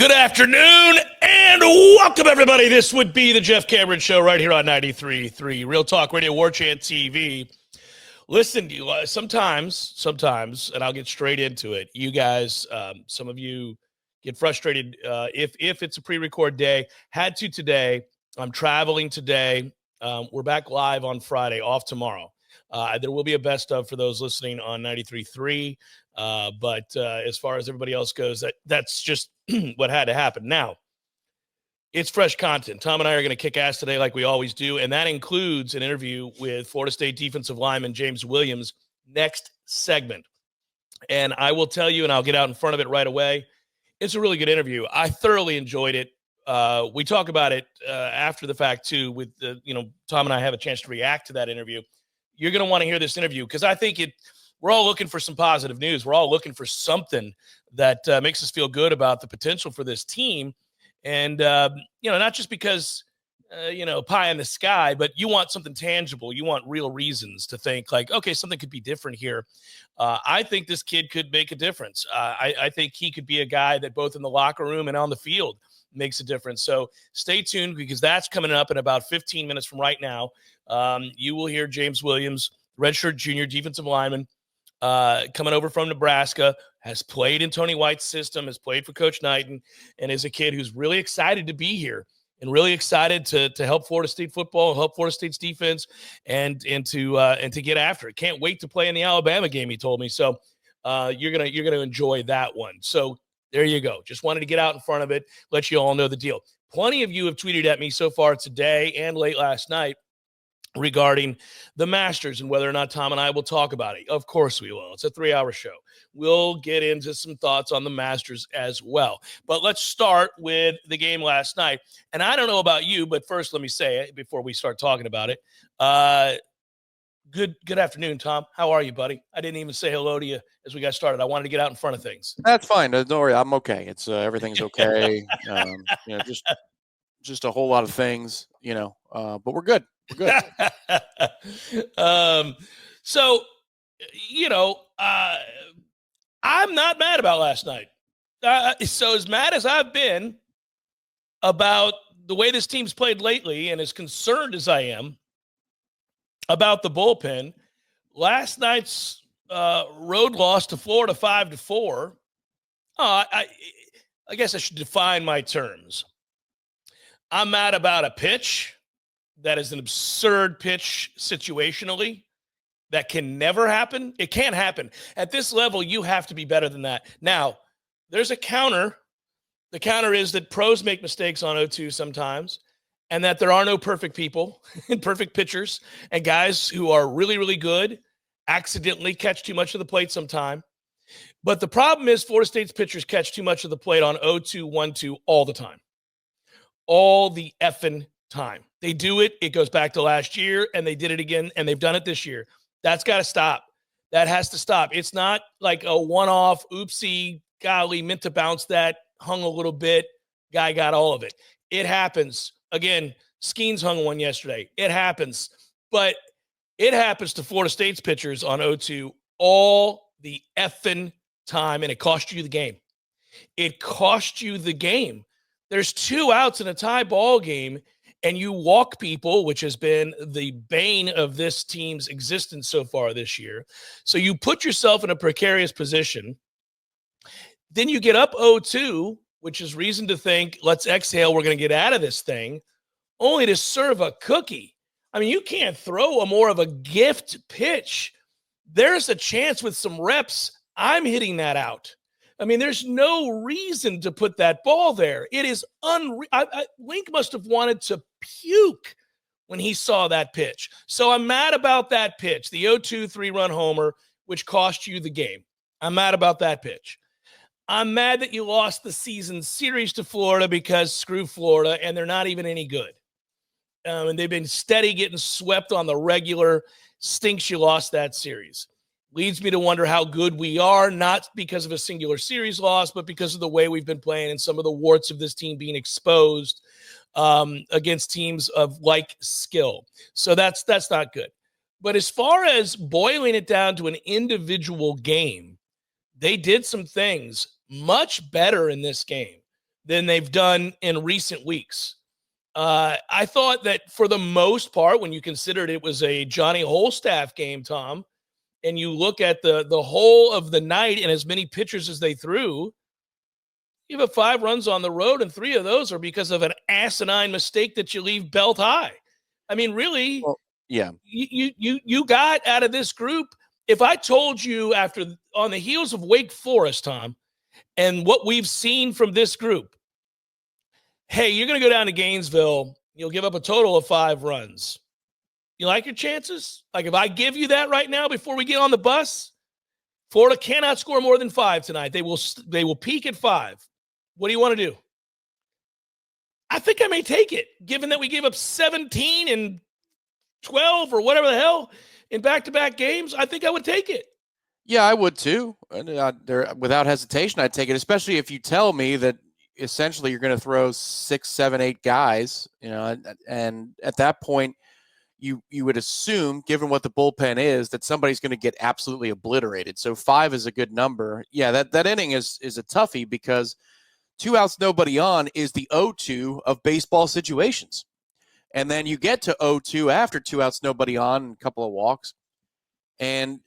Good afternoon and welcome, everybody. This would be the Jeff Cameron Show right here on 93.3 Real Talk Radio, Warchant TV. Listen, sometimes, and I'll get straight into it. You guys, some of you get frustrated if it's a pre-record day. Had to today. I'm traveling today. We're back live on Friday, off tomorrow. There will be a best of for those listening on 93.3. But as far as everybody else goes, that's just what had to happen. Now, it's fresh content. Tom and I are going to kick ass today like we always do, and that includes an interview with Florida State defensive lineman James Williams next segment. And I will tell you, and I'll get out in front of it right away, it's a really good interview. I thoroughly enjoyed it. We talk about it after the fact, too, with Tom and I have a chance to react to that interview. You're going to want to hear this interview because I think we're all looking for some positive news. We're all looking for something that makes us feel good about the potential for this team. And, not just because, pie in the sky, but you want something tangible. You want real reasons to think like, okay, something could be different here. I think this kid could make a difference. I think he could be a guy that both in the locker room and on the field makes a difference. So stay tuned because that's coming up in about 15 minutes from right now. You will hear James Williams, redshirt junior defensive lineman, coming over from Nebraska, has played in Tony White's system, has played for Coach Knighton, and is a kid who's really excited to be here and really excited to help Florida State football, help Florida State's defense, and to get after it. Can't wait to play in the Alabama game, he told me. So you're gonna enjoy that one. So there you go. Just wanted to get out in front of it, let you all know the deal. Plenty of you have tweeted at me so far today and late last night regarding the Masters and whether or not Tom and I will talk about it. Of course we will. It's a 3-hour show. We'll get into some thoughts on the Masters as well. But let's start with the game last night. And I don't know about you, but first let me say it before we start talking about it. Good afternoon, Tom. How are you, buddy? I didn't even say hello to you as we got started. I wanted to get out in front of things. That's fine. Don't worry. I'm okay. It's everything's okay. Just a whole lot of things, but we're good. We're good. I'm not mad about last night. So as mad as I've been about the way this team's played lately and as concerned as I am about the bullpen, last night's road loss to Florida 5-4, I guess I should define my terms. I'm mad about a pitch that is an absurd pitch situationally that can never happen. It can't happen. At this level, you have to be better than that. Now, there's a counter. The counter is that pros make mistakes on 0-2 sometimes, and that there are no perfect people and perfect pitchers, and guys who are really, really good accidentally catch too much of the plate sometime. But the problem is Florida State's pitchers catch too much of the plate on 0-2, 1-2 all the time. All the effing time. They do it. It goes back to last year, and they did it again, and they've done it this year. That's got to stop. That has to stop. It's not like a one-off, oopsie, golly, meant to bounce that, hung a little bit, guy got all of it. It happens. Again, Skeens hung one yesterday. It happens. But it happens to Florida State's pitchers on 0-2 all the effing time, and it cost you the game. It cost you the game. There's 2 outs in a tie ball game, and you walk people, which has been the bane of this team's existence so far this year. So you put yourself in a precarious position. Then you get up 0-2, which is reason to think, let's exhale, we're going to get out of this thing, only to serve a cookie. I mean, you can't throw a more of a gift pitch. There's a chance with some reps, I'm hitting that out. I mean, there's no reason to put that ball there. It is unreal. Link must have wanted to puke when he saw that pitch. So I'm mad about that pitch, the 0-2 3-run homer, which cost you the game. I'm mad about that pitch. I'm mad that you lost the season series to Florida because screw Florida, and they're not even any good. And they've been steady getting swept on the regular. Stinks you lost that series. Leads me to wonder how good we are, not because of a singular series loss, but because of the way we've been playing and some of the warts of this team being exposed against teams of like skill. So that's not good. But as far as boiling it down to an individual game, they did some things much better in this game than they've done in recent weeks. I thought that for the most part, when you considered it was a Johnny Holstaff game, Tom, and you look at the whole of the night and as many pitchers as they threw, you have 5 runs on the road, and 3 of those are because of an asinine mistake that you leave belt high. I mean, really, Well, yeah. you got out of this group. If I told you on the heels of Wake Forest, Tom, and what we've seen from this group, hey, you're going to go down to Gainesville, you'll give up a total of 5 runs. You like your chances? Like, if I give you that right now before we get on the bus, Florida cannot score more than 5 tonight. They will peak at 5. What do you want to do? I think I may take it, given that we gave up 17 and 12 or whatever the hell in back-to-back games. I think I would take it. Yeah, I would too. Without hesitation, I'd take it, especially if you tell me that essentially you're going to throw 6, 7, 8 guys, and at that point, you would assume, given what the bullpen is, that somebody's going to get absolutely obliterated. So 5 is a good number. Yeah, that inning is a toughie because 2 outs, nobody on is the 0-2 of baseball situations. And then you get to 0-2 after 2 outs, nobody on, a couple of walks. And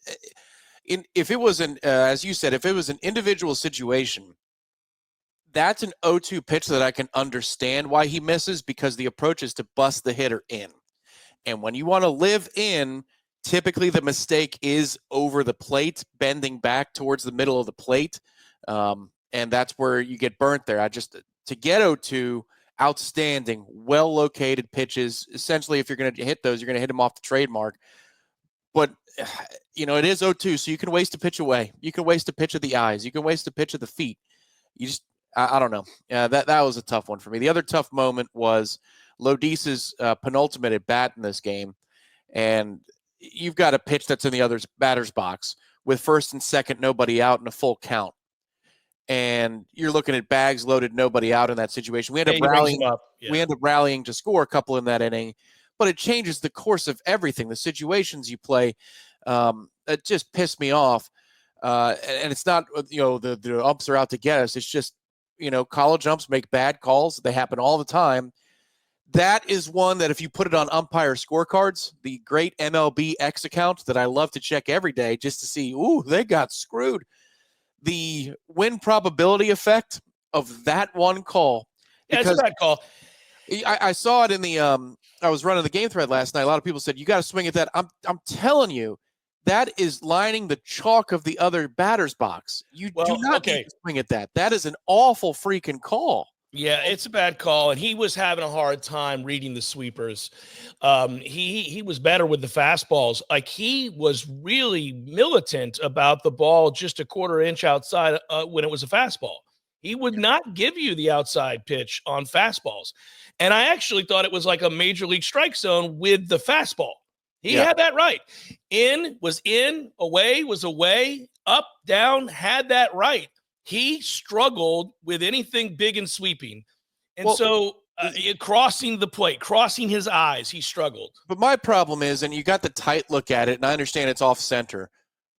if it was as you said, if it was an individual situation, that's an 0-2 pitch that I can understand why he misses, because the approach is to bust the hitter in. And when you want to live in, typically the mistake is over the plate, bending back towards the middle of the plate. And that's where you get burnt there. To get 0-2, outstanding, well-located pitches. Essentially, if you're going to hit those, you're going to hit them off the trademark. But, it is 0-2, so you can waste a pitch away. You can waste a pitch of the eyes. You can waste a pitch of the feet. I don't know. That was a tough one for me. The other tough moment was Lodice's penultimate at bat in this game. And you've got a pitch that's in the other batter's box with first and second, nobody out, and a full count. And you're looking at bags loaded, nobody out in that situation. We end up rallying. Yeah. We end up rallying to score a couple in that inning, but it changes the course of everything. The situations you play, it just pissed me off. And it's not, the umps are out to get us. It's just, college umps make bad calls. They happen all the time. That is one that if you put it on umpire scorecards, the great MLB X account that I love to check every day just to see, they got screwed. The win probability effect of that one call. Yeah, it's a bad call. I saw it in the I was running the game thread last night. A lot of people said, you got to swing at that. I'm telling you, that is lining the chalk of the other batter's box. You do not need to swing at that. That is an awful freaking call. Yeah, it's a bad call, and he was having a hard time reading the sweepers. He was better with the fastballs. Like, he was really militant about the ball just a quarter inch outside when it was a fastball. He would not give you the outside pitch on fastballs. And I actually thought it was like a major league strike zone with the fastball. He had that right. In was in, away was away, up, down, had that right. He struggled with anything big and sweeping. And crossing the plate, crossing his eyes, he struggled. But my problem is, and you got the tight look at it, and I understand it's off center,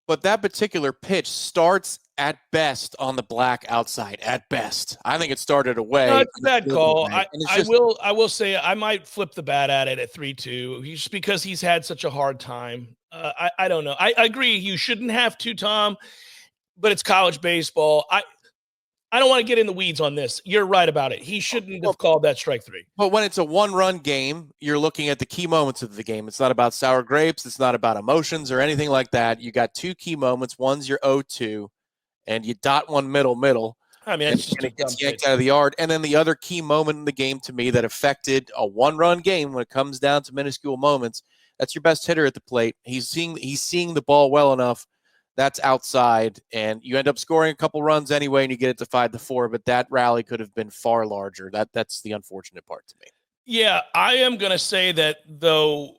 but that particular pitch starts at best on the black outside, at best. I think it started away. No, it's a bad call. I will say I might flip the bat at it at 3-2, just because he's had such a hard time. I don't know. I agree. You shouldn't have to, Tom. But it's college baseball. I don't want to get in the weeds on this. You're right about it. He shouldn't have called that strike 3. But when it's a one-run game, you're looking at the key moments of the game. It's not about sour grapes. It's not about emotions or anything like that. You got 2 key moments. One's your 0-2, and you dot one middle. I mean, it's just and it gets yanked out of the yard. And then the other key moment in the game to me that affected a one-run game when it comes down to minuscule moments, that's your best hitter at the plate. He's seeing the ball well enough. That's outside, and you end up scoring a couple runs anyway, and you get it to 5-4. But that rally could have been far larger. That's the unfortunate part to me. Yeah, I am going to say that though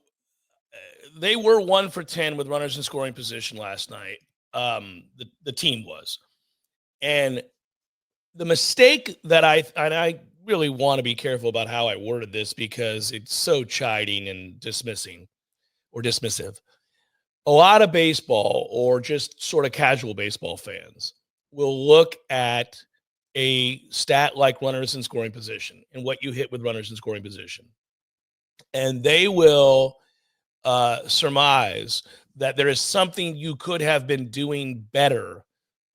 they were 1 for 10 with runners in scoring position last night. The team was, and the mistake that I really want to be careful about how I worded this because it's so chiding and dismissive. A lot of baseball, or just sort of casual baseball fans, will look at a stat like runners in scoring position and what you hit with runners in scoring position. And they will surmise that there is something you could have been doing better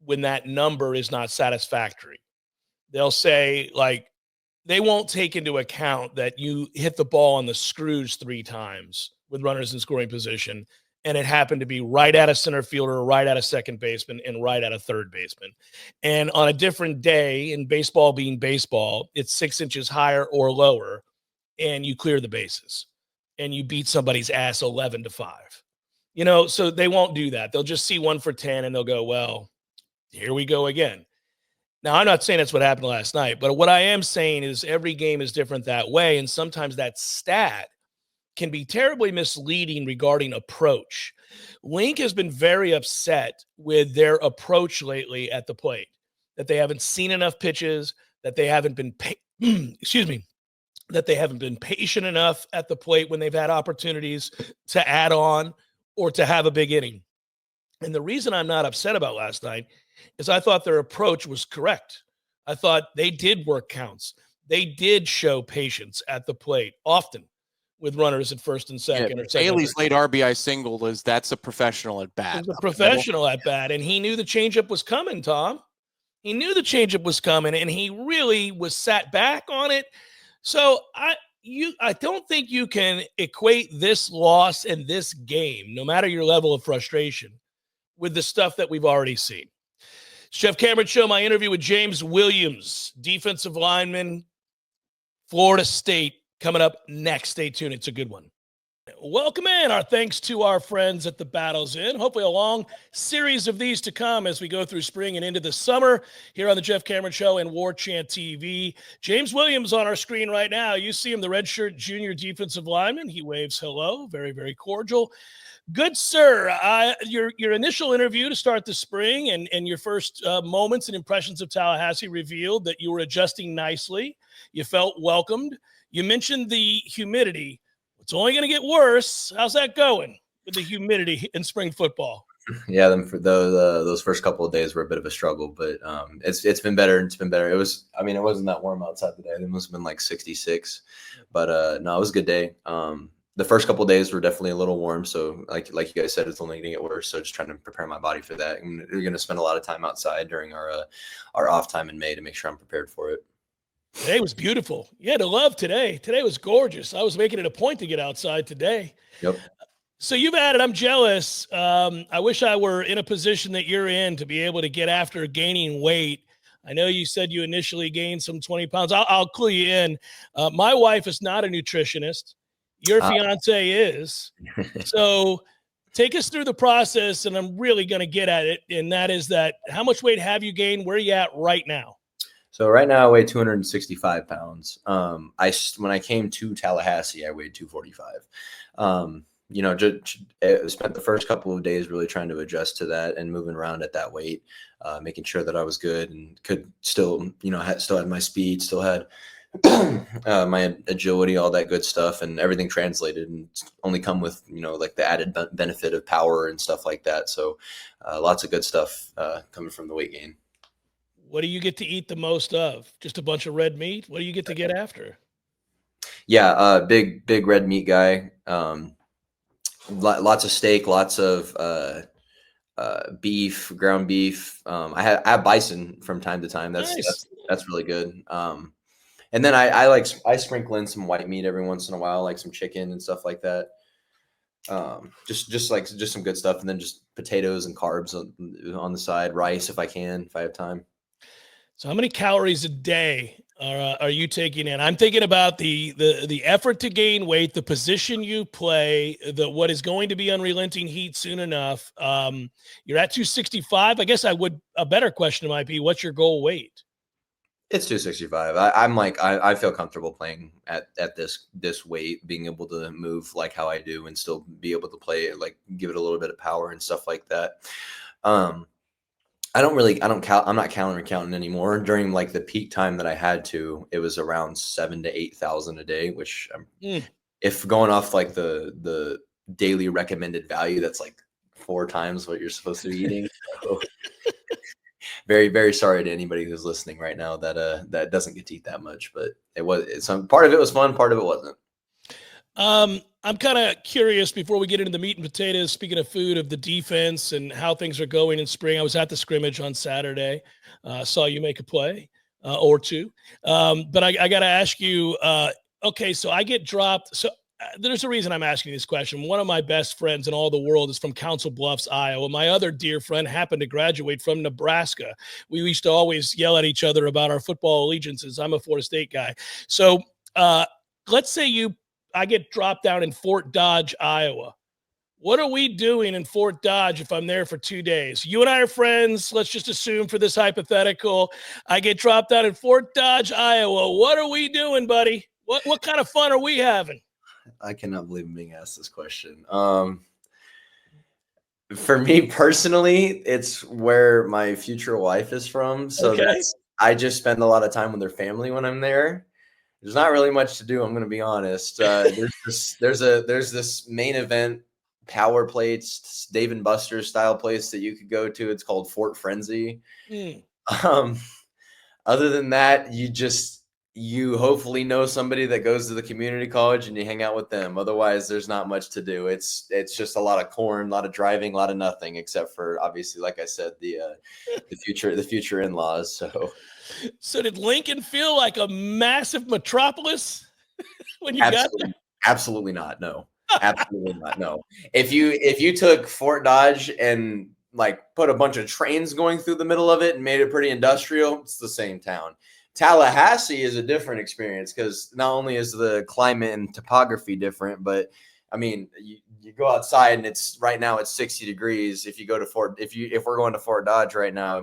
when that number is not satisfactory. They'll say, like, they won't take into account that you hit the ball on the screws 3 times with runners in scoring position, and it happened to be right at a center fielder, right at a second baseman, and right at a third baseman. And on a different day, in baseball being baseball, it's 6 inches higher or lower, and you clear the bases, and you beat somebody's ass 11-5. So they won't do that. They'll just see 1 for 10, and they'll go, well, here we go again. Now, I'm not saying that's what happened last night, but what I am saying is every game is different that way, and sometimes that stat can be terribly misleading regarding approach. Link has been very upset with their approach lately at the plate, that they haven't seen enough pitches, that they haven't been that they haven't been patient enough at the plate when they've had opportunities to add on or to have a big inning. And the reason I'm not upset about last night is I thought their approach was correct. I thought they did work counts. They did show patience at the plate often with runners at first and second. Yeah, Bailey's late RBI single that's a professional at bat. It was a professional at bat, and he knew the changeup was coming, Tom. He knew the changeup was coming, and he really was sat back on it. So I don't think you can equate this loss and this game, no matter your level of frustration, with the stuff that we've already seen. Jeff Cameron Show, my interview with James Williams, defensive lineman, Florida State, coming up next. Stay tuned. It's a good one. Welcome in. Our thanks to our friends at the Battles Inn. Hopefully a long series of these to come as we go through spring and into the summer here on the Jeff Cameron Show and Warchant TV. James Williams on our screen right now. You see him, the redshirt junior defensive lineman. He waves hello. Very, very cordial. Good, sir. Your initial interview to start the spring and your first moments and impressions of Tallahassee revealed that you were adjusting nicely. You felt welcomed. You mentioned the humidity. It's only going to get worse. How's that going with the humidity in spring football? Yeah, those first couple of days were a bit of a struggle, but it's been better. It's been better. It wasn't that warm outside today. It must have been like 66, but no, it was a good day. The first couple of days were definitely a little warm, so like you guys said, it's only going to get worse. So just trying to prepare my body for that. And we're going to spend a lot of time outside during our off time in May to make sure I'm prepared for it. Today was beautiful. You had to love today. Today was gorgeous. I was making it a point to get outside today. Yep. So you've added, I'm jealous. I wish I were in a position that you're in to be able to get after gaining weight. I know you said you initially gained some 20 pounds. I'll clue you in. My wife is not a nutritionist. Your fiance is. So take us through the process, and I'm really going to get at it, and that is that how much weight have you gained? Where are you at right now? So right now I weigh 265 pounds. When I came to Tallahassee, I weighed 245. I spent the first couple of days really trying to adjust to that and moving around at that weight, making sure that I was good and could still, still had my speed, still had my agility, all that good stuff, and everything translated and only come with, like the added benefit of power and stuff like that. So lots of good stuff coming from the weight gain. What do you get to eat the most of? Just a bunch of red meat? What do you get to get after? Yeah, big red meat guy. Lots of steak, lots of beef, ground beef. I have bison from time to time. That's really good. And then I sprinkle in some white meat every once in a while, like some chicken and stuff like that. Just some good stuff, and then just potatoes and carbs on the side, rice if I have time. So how many calories a day are you taking in? I'm thinking about the effort to gain weight, the position you play, what is going to be unrelenting heat soon enough. You're at 265. I guess a better question might be, what's your goal weight? It's 265. I feel comfortable playing at this weight, being able to move like how I do and still be able to play it, like give it a little bit of power and stuff like that. I'm not calorie counting anymore. During like the peak time that I had to, it was around 7,000 to 8,000 a day, which if going off like the daily recommended value, that's like 4 times what you're supposed to be eating. very, very sorry to anybody who's listening right now that doesn't get to eat that much, but some part of it was fun, part of it wasn't. I'm kind of curious before we get into the meat and potatoes, speaking of food, of the defense and how things are going in spring. I was at the scrimmage on Saturday. Saw you make a play or two. But I got to ask you, okay, so I get dropped. So there's a reason I'm asking this question. One of my best friends in all the world is from Council Bluffs, Iowa. My other dear friend happened to graduate from Nebraska. We used to always yell at each other about our football allegiances. I'm a Florida State guy. So let's say I get dropped down in Fort Dodge, Iowa. What are we doing in Fort Dodge if I'm there for 2 days? You and I are friends. Let's just assume for this hypothetical, I get dropped out in Fort Dodge, Iowa. What are we doing, buddy? What kind of fun are we having? I cannot believe I'm being asked this question. For me personally, it's where my future wife is from. So Okay. I just spend a lot of time with their family when I'm there. There's not really much to do. I'm going to be honest. There's this main event power plates, Dave and Buster's style place that you could go to. It's called Fort Frenzy. Other than that, you hopefully know somebody that goes to the community college and you hang out with them. Otherwise, there's not much to do. It's just a lot of corn, a lot of driving, a lot of nothing, except for obviously, like I said, the future in-laws. So did Lincoln feel like a massive metropolis when you got there? Absolutely not. No, absolutely not. No. If you took Fort Dodge and like put a bunch of trains going through the middle of it and made it pretty industrial, it's the same town. Tallahassee is a different experience because not only is the climate and topography different, but I mean, you go outside and right now it's 60 degrees. If you go to if we're going to Fort Dodge right now,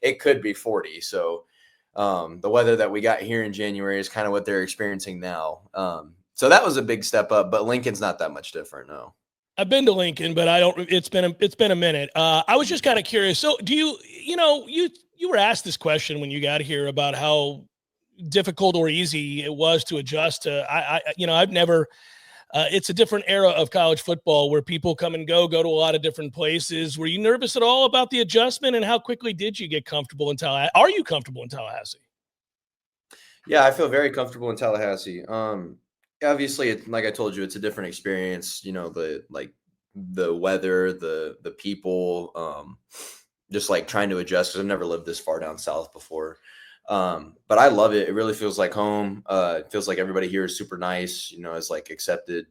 it could be 40. So the weather that we got here in January is kind of what they're experiencing now. So that was a big step up, but Lincoln's not that much different. No. I've been to Lincoln, but it's been a minute. I was just kind of curious. So do you were asked this question when you got here about how difficult or easy it was to adjust to, I've never, it's a different era of college football where people come and go to a lot of different places. Were you nervous at all about the adjustment, and how quickly did you get comfortable in Tallahassee? Are you comfortable in Tallahassee? Yeah, I feel very comfortable in Tallahassee. Obviously, like I told you, it's a different experience. The weather, the people, just like trying to adjust because I've never lived this far down south before. But I love it. It really feels like home. It feels like everybody here is super nice. Has like accepted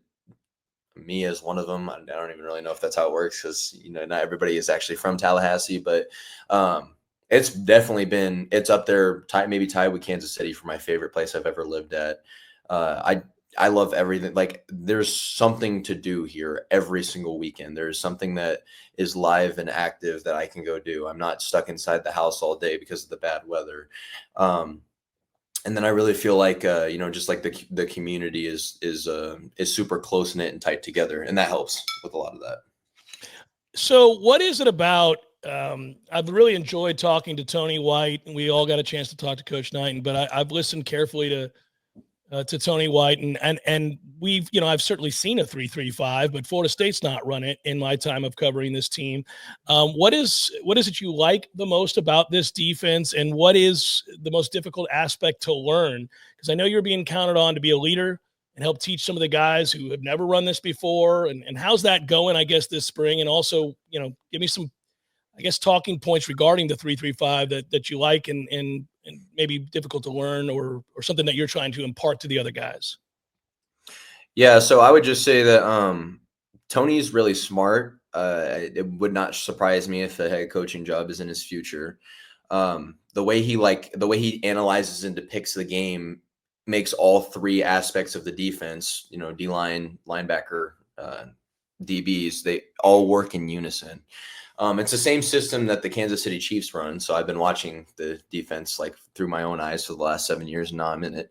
me as one of them. I don't even really know if that's how it works because not everybody is actually from Tallahassee, but it's definitely it's up there, maybe tied with Kansas City for my favorite place I've ever lived at. I love everything. Like there's something to do here every single weekend. There's something that is live and active that I can go do. I'm not stuck inside the house all day because of the bad weather. And then I really feel like, just like the community is super close knit and tight together. And that helps with a lot of that. So what is it about? I've really enjoyed talking to Tony White, and we all got a chance to talk to Coach Knighton, but I've listened carefully to Tony White, and we've, I've certainly seen a 3-3-5, but Florida State's not run it in my time of covering this team. What is it you like the most about this defense, and what is the most difficult aspect to learn? Because I know you're being counted on to be a leader and help teach some of the guys who have never run this before. And how's that going, I guess, this spring? And also, give me some, I guess, talking points regarding the 3-3-5 that you like and maybe difficult to learn or something that you're trying to impart to the other guys. Yeah. So I would just say that Tony's really smart. It would not surprise me if a head coaching job is in his future. The way he analyzes and depicts the game makes all three aspects of the defense, D-line, linebacker, DBs, they all work in unison. It's the same system that the Kansas City Chiefs run. So I've been watching the defense like through my own eyes for the last 7 years. And now I'm in it.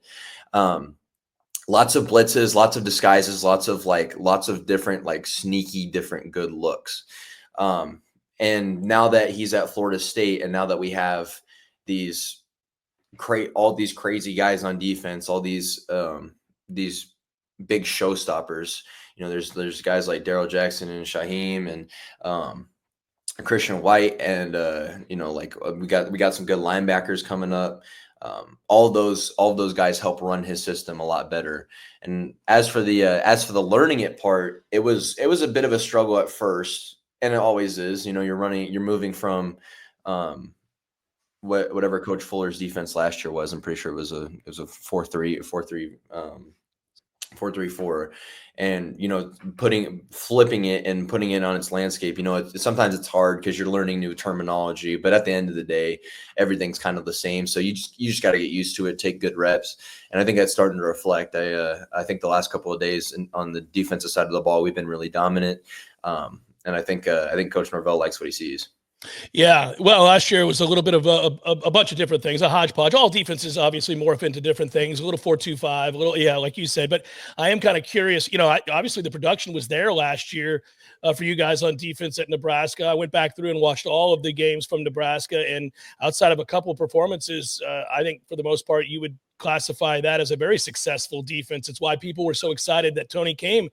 Lots of blitzes, lots of disguises, lots of different, like sneaky, different good looks. And now that he's at Florida State, and now that we have all these crazy guys on defense, all these big showstoppers, there's guys like Daryl Jackson and Shaheem and Christian White, and we got some good linebackers coming up. All of those guys help run his system a lot better. And as for the learning it part, it was a bit of a struggle at first, and it always is. You're moving from whatever Coach Fuller's defense last year was. I'm pretty sure it was a 4-3, 4-3-4, and flipping it and putting it on its landscape. Sometimes it's hard because you're learning new terminology, but at the end of the day, everything's kind of the same. So you just got to get used to it, take good reps, and I think that's starting to reflect. I think the last couple of days on the defensive side of the ball, we've been really dominant, and I think Coach Norvell likes what he sees. Yeah, well, last year was a little bit of a bunch of different things, a hodgepodge. All defenses obviously morph into different things, a little 4-2-5, a little, yeah, like you said. But I am kind of curious, obviously the production was there last year for you guys on defense at Nebraska. I went back through and watched all of the games from Nebraska, and outside of a couple of performances, I think for the most part, you would classify that as a very successful defense. It's why people were so excited that Tony came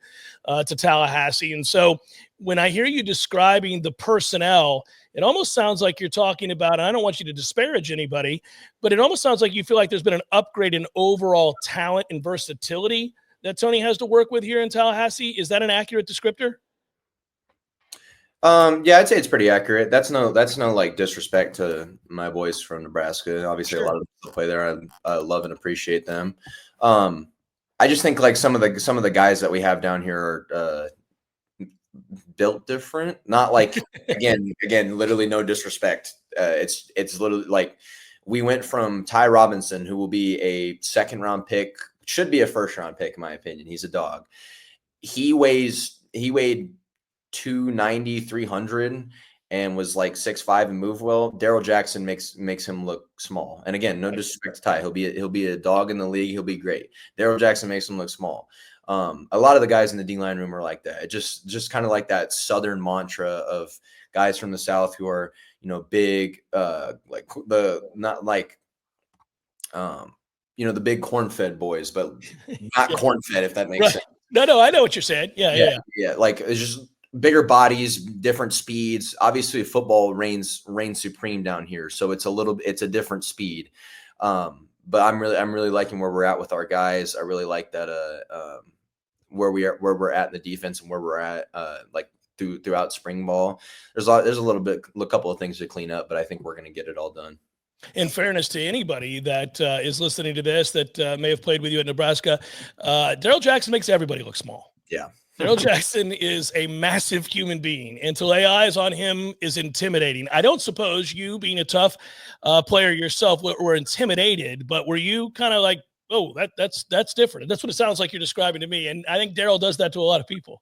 to Tallahassee. And so when I hear you describing the personnel, it almost sounds like you're talking about, and I don't want you to disparage anybody, but it almost sounds like you feel like there's been an upgrade in overall talent and versatility that Tony has to work with here in Tallahassee. Is that an accurate descriptor? Yeah, I'd say it's pretty accurate. That's no like disrespect to my boys from Nebraska. Obviously, sure. A lot of them play there. I love and appreciate them. I just think like some of the guys that we have down here are built different. Not like again, literally no disrespect. It's literally like we went from Ty Robinson, who will be a second round pick, should be a first round pick in my opinion. He's a dog. He weighed 290, 300 and was like 6'5" and moved well. Daryl Jackson makes him look small. And again, no disrespect to Ty. He'll be a dog in the league. He'll be great. Daryl Jackson makes him look small. A lot of the guys in the D-line room are like that. It just kind of like that Southern mantra of guys from the South who are, big, like the not like the big corn-fed boys, but not corn-fed, if that makes sense. No, I know what you're saying. Yeah. Like it's just bigger bodies, different speeds. Obviously, football reigns supreme down here, so it's a different speed. But I'm really liking where we're at with our guys. I really like that where we're at in the defense and where we're at like throughout spring ball. There's a couple of things to clean up, but I think we're going to get it all done. In fairness to anybody that is listening to this that may have played with you at Nebraska, Daryl Jackson makes everybody look small. Yeah. Daryl Jackson is a massive human being, and to lay eyes on him is intimidating. I don't suppose you, being a tough player yourself, were intimidated, but were you kind of like, oh, that's different? And that's what it sounds like you're describing to me. And I think Daryl does that to a lot of people.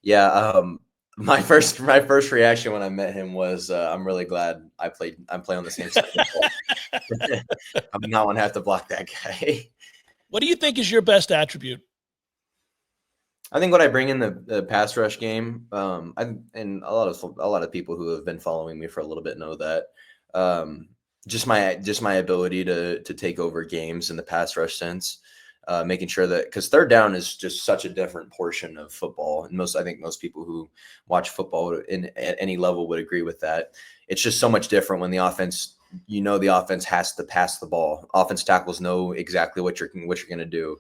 Yeah. My first reaction when I met him was, I'm really glad I play on the same side. I'm not want to have to block that guy. What do you think is your best attribute? I think what I bring in the pass rush game, and a lot of people who have been following me for a little bit know that, just my ability to take over games in the pass rush sense, making sure that, because third down is just such a different portion of football, and I think most people who watch football at any level would agree with that. It's just so much different when the offense has to pass the ball. Offense tackles know exactly what you're going to do.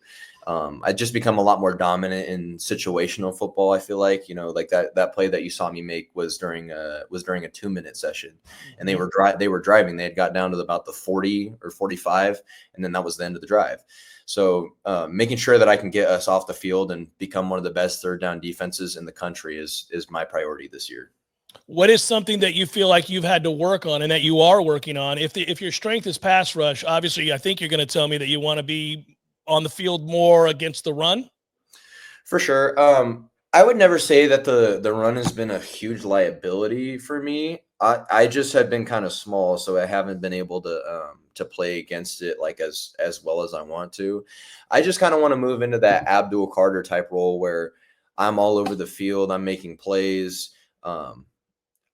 I just become a lot more dominant in situational football. I feel like, like that play that you saw me make was during a 2-minute session, and they were driving. They had got down to about the 40 or 45, and then that was the end of the drive. So making sure that I can get us off the field and become one of the best third down defenses in the country is my priority this year. What is something that you feel like you've had to work on and that you are working on? If your strength is pass rush, obviously I think you're going to tell me that you want to be on the field more against the run. For sure. I would never say that the run has been a huge liability for me. I just have been kind of small, so I haven't been able to play against it like as well as I want to. I just kind of want to move into that Abdul Carter type role where I'm all over the field. I'm making plays.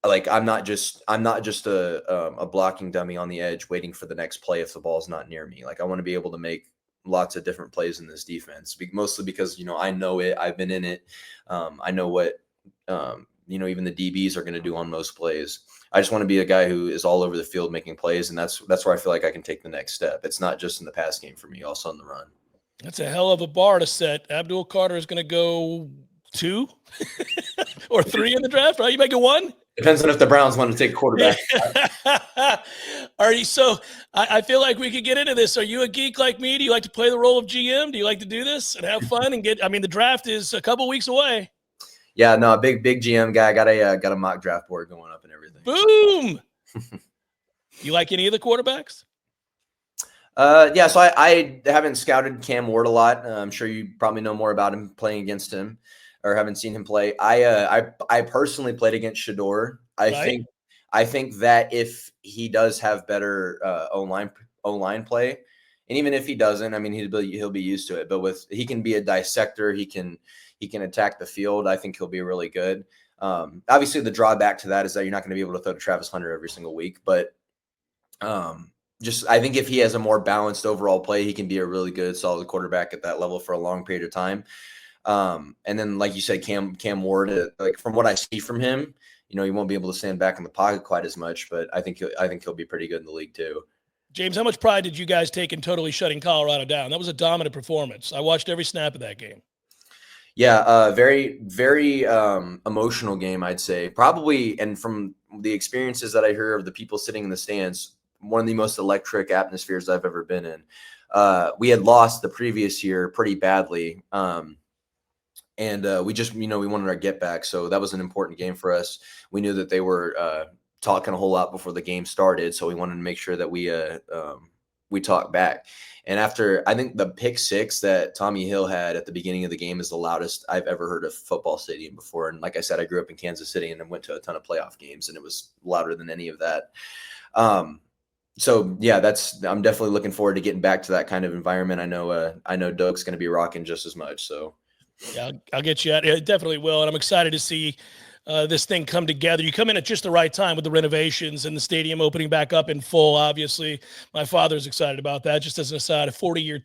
Like I'm not just a blocking dummy on the edge waiting for the next play if the ball's not near me. Like I want to be able to make lots of different plays in this defense, mostly because I know it. I've been in it. I know what even the DBs are going to do on most plays. I just want to be a guy who is all over the field making plays, and that's where I feel like I can take the next step. It's not just in the pass game for me, also on the run. That's a hell of a bar to set. Abdul Carter is going to go 2 or 3 in the draft, right? You make it 1? Depends on if the Browns want to take quarterback. Are you? So I feel like we could get into this. Are you a geek like me? Do you like to play the role of GM? Do you like to do this and have fun and get? I mean, the draft is a couple weeks away. Yeah, no, big GM guy. Got a mock draft board going up and everything. Boom. You like any of the quarterbacks? Yeah, so I haven't scouted Cam Ward a lot. I'm sure you probably know more about him playing against him, or haven't seen him play. I personally played against Shador. I think that if he does have better O-line play, and even if he doesn't, I mean he'll be used to it. But he can be a dissector. He can attack the field. I think he'll be really good. Obviously, the drawback to that is that you're not going to be able to throw to Travis Hunter every single week. But I think if he has a more balanced overall play, he can be a really good, solid quarterback at that level for a long period of time. And then, like you said, Cam Ward, like from what I see from him, he won't be able to stand back in the pocket quite as much, but I think he'll be pretty good in the league too. James, how much pride did you guys take in totally shutting Colorado down? That was a dominant performance. I watched every snap of that game. Yeah, very, very emotional game, I'd say. Probably, and from the experiences that I hear of the people sitting in the stands, one of the most electric atmospheres I've ever been in. We had lost the previous year pretty badly. And we just, we wanted our get back. So that was an important game for us. We knew that they were talking a whole lot before the game started. So we wanted to make sure that we talked back. And after, I think the pick 6 that Tommy Hill had at the beginning of the game is the loudest I've ever heard a football stadium before. And like I said, I grew up in Kansas City and then went to a ton of playoff games, and it was louder than any of that. So yeah, I'm definitely looking forward to getting back to that kind of environment. I know Doug's going to be rocking just as much. So yeah, I'll get you out. It definitely will. And I'm excited to see this thing come together. You come in at just the right time with the renovations and the stadium opening back up in full. Obviously, my father's excited about that. Just as an aside, a 40-year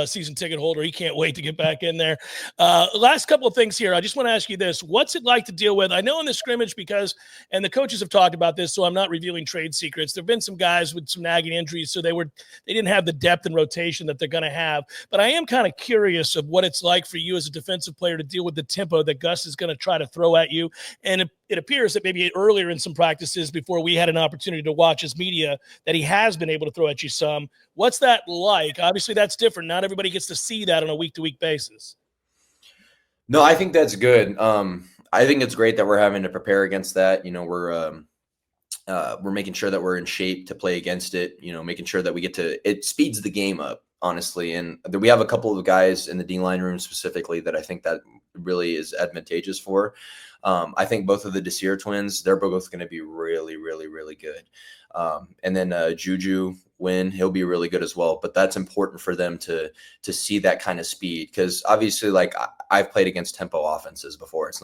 season ticket holder, he can't wait to get back in there. Last couple of things here. I just want to ask you this: what's it like to deal with? I know in the scrimmage, and the coaches have talked about this, so I'm not revealing trade secrets. There've been some guys with some nagging injuries, so they didn't have the depth and rotation that they're going to have. But I am kind of curious of what it's like for you as a defensive player to deal with the tempo that Gus is going to try to throw at you. And it appears that maybe earlier in some practices before we had an opportunity to watch his media that he has been able to throw at you some. What's that like? Obviously, that's different. Not everybody gets to see that on a week-to-week basis. No, I think that's good. I think it's great that we're having to prepare against that. We're making sure that we're in shape to play against it, making sure that it speeds the game up, honestly. And we have a couple of guys in the D-line room specifically that I think that really is advantageous for. I think both of the Desir twins, they're both going to be really, really, really good. And then Juju Wynn, he'll be really good as well. But that's important for them to see that kind of speed, because obviously, like, I've played against tempo offenses before. It's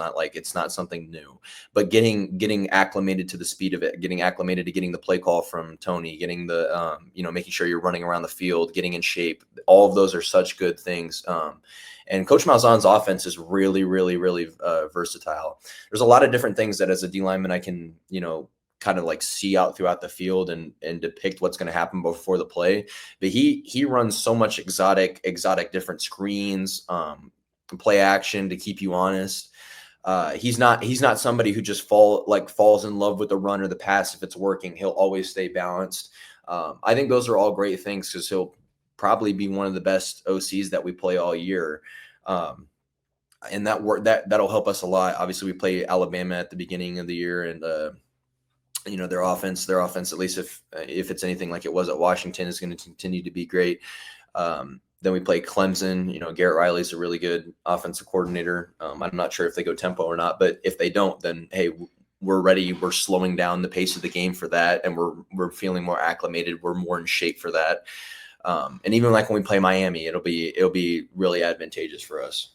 not something new. But getting acclimated to the speed of it, getting acclimated to getting the play call from Tony, getting the making sure you're running around the field, getting in shape. All of those are such good things. And Coach Malzahn's offense is really, really, really versatile. There's a lot of different things that as a D lineman I can, kind of like see out throughout the field and depict what's going to happen before the play. But he runs so much exotic different screens, play action to keep you honest. He's not somebody who just falls in love with the run or the pass. If it's working, he'll always stay balanced. I think those are all great things, because he'll probably be one of the best OCs that we play all year. And that'll help us a lot. Obviously, we play Alabama at the beginning of the year, and their offense, at least if it's anything like it was at Washington, is going to continue to be great. Then we play Clemson. Garrett Riley's a really good offensive coordinator. I'm not sure if they go tempo or not, but if they don't, then hey, we're ready. We're slowing down the pace of the game for that, and we're feeling more acclimated. We're more in shape for that. And even like when we play Miami, it'll be really advantageous for us.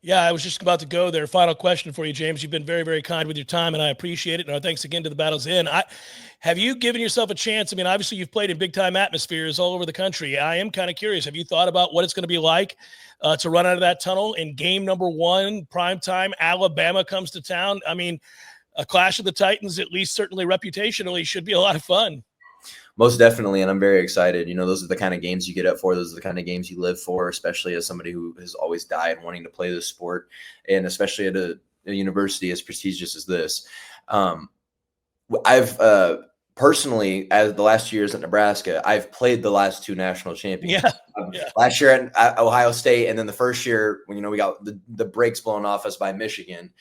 Yeah, I was just about to go there. Final question for you, James. You've been very, very kind with your time, and I appreciate it. And our thanks again to the Battles Inn. Have you given yourself a chance? I mean, obviously, you've played in big-time atmospheres all over the country. I am kind of curious. Have you thought about what it's going to be like to run out of that tunnel in game number 1, primetime, Alabama comes to town? I mean, a clash of the Titans, at least certainly reputationally, should be a lot of fun. Most definitely, and I'm very excited. You know, those are the kind of games you get up for. Those are the kind of games you live for, especially as somebody who has always died wanting to play this sport, and especially at a university as prestigious as this. I've personally, as the last 2 years at Nebraska, I've played the last 2 national championships. Yeah. Last year at Ohio State, and then the first year when we got the brakes blown off us by Michigan.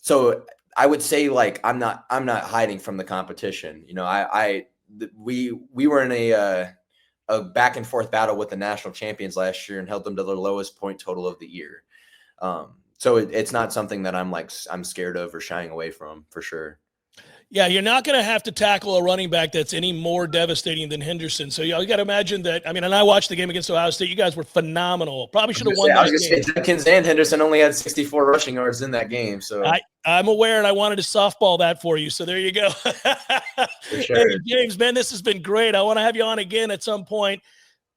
So I would say, like, I'm not hiding from the competition. You know, we were in a back and forth battle with the national champions last year and held them to their lowest point total of the year. So it's not something that I'm scared of or shying away from, for sure. Yeah, you're not going to have to tackle a running back that's any more devastating than Henderson. So you got to imagine that. I mean, and I watched the game against Ohio State. You guys were phenomenal. Probably should have won that game. Jenkins and Henderson only had 64 rushing yards in that game. So I'm aware, and I wanted to softball that for you. So there you go. For sure. Hey, James, man, this has been great. I want to have you on again at some point.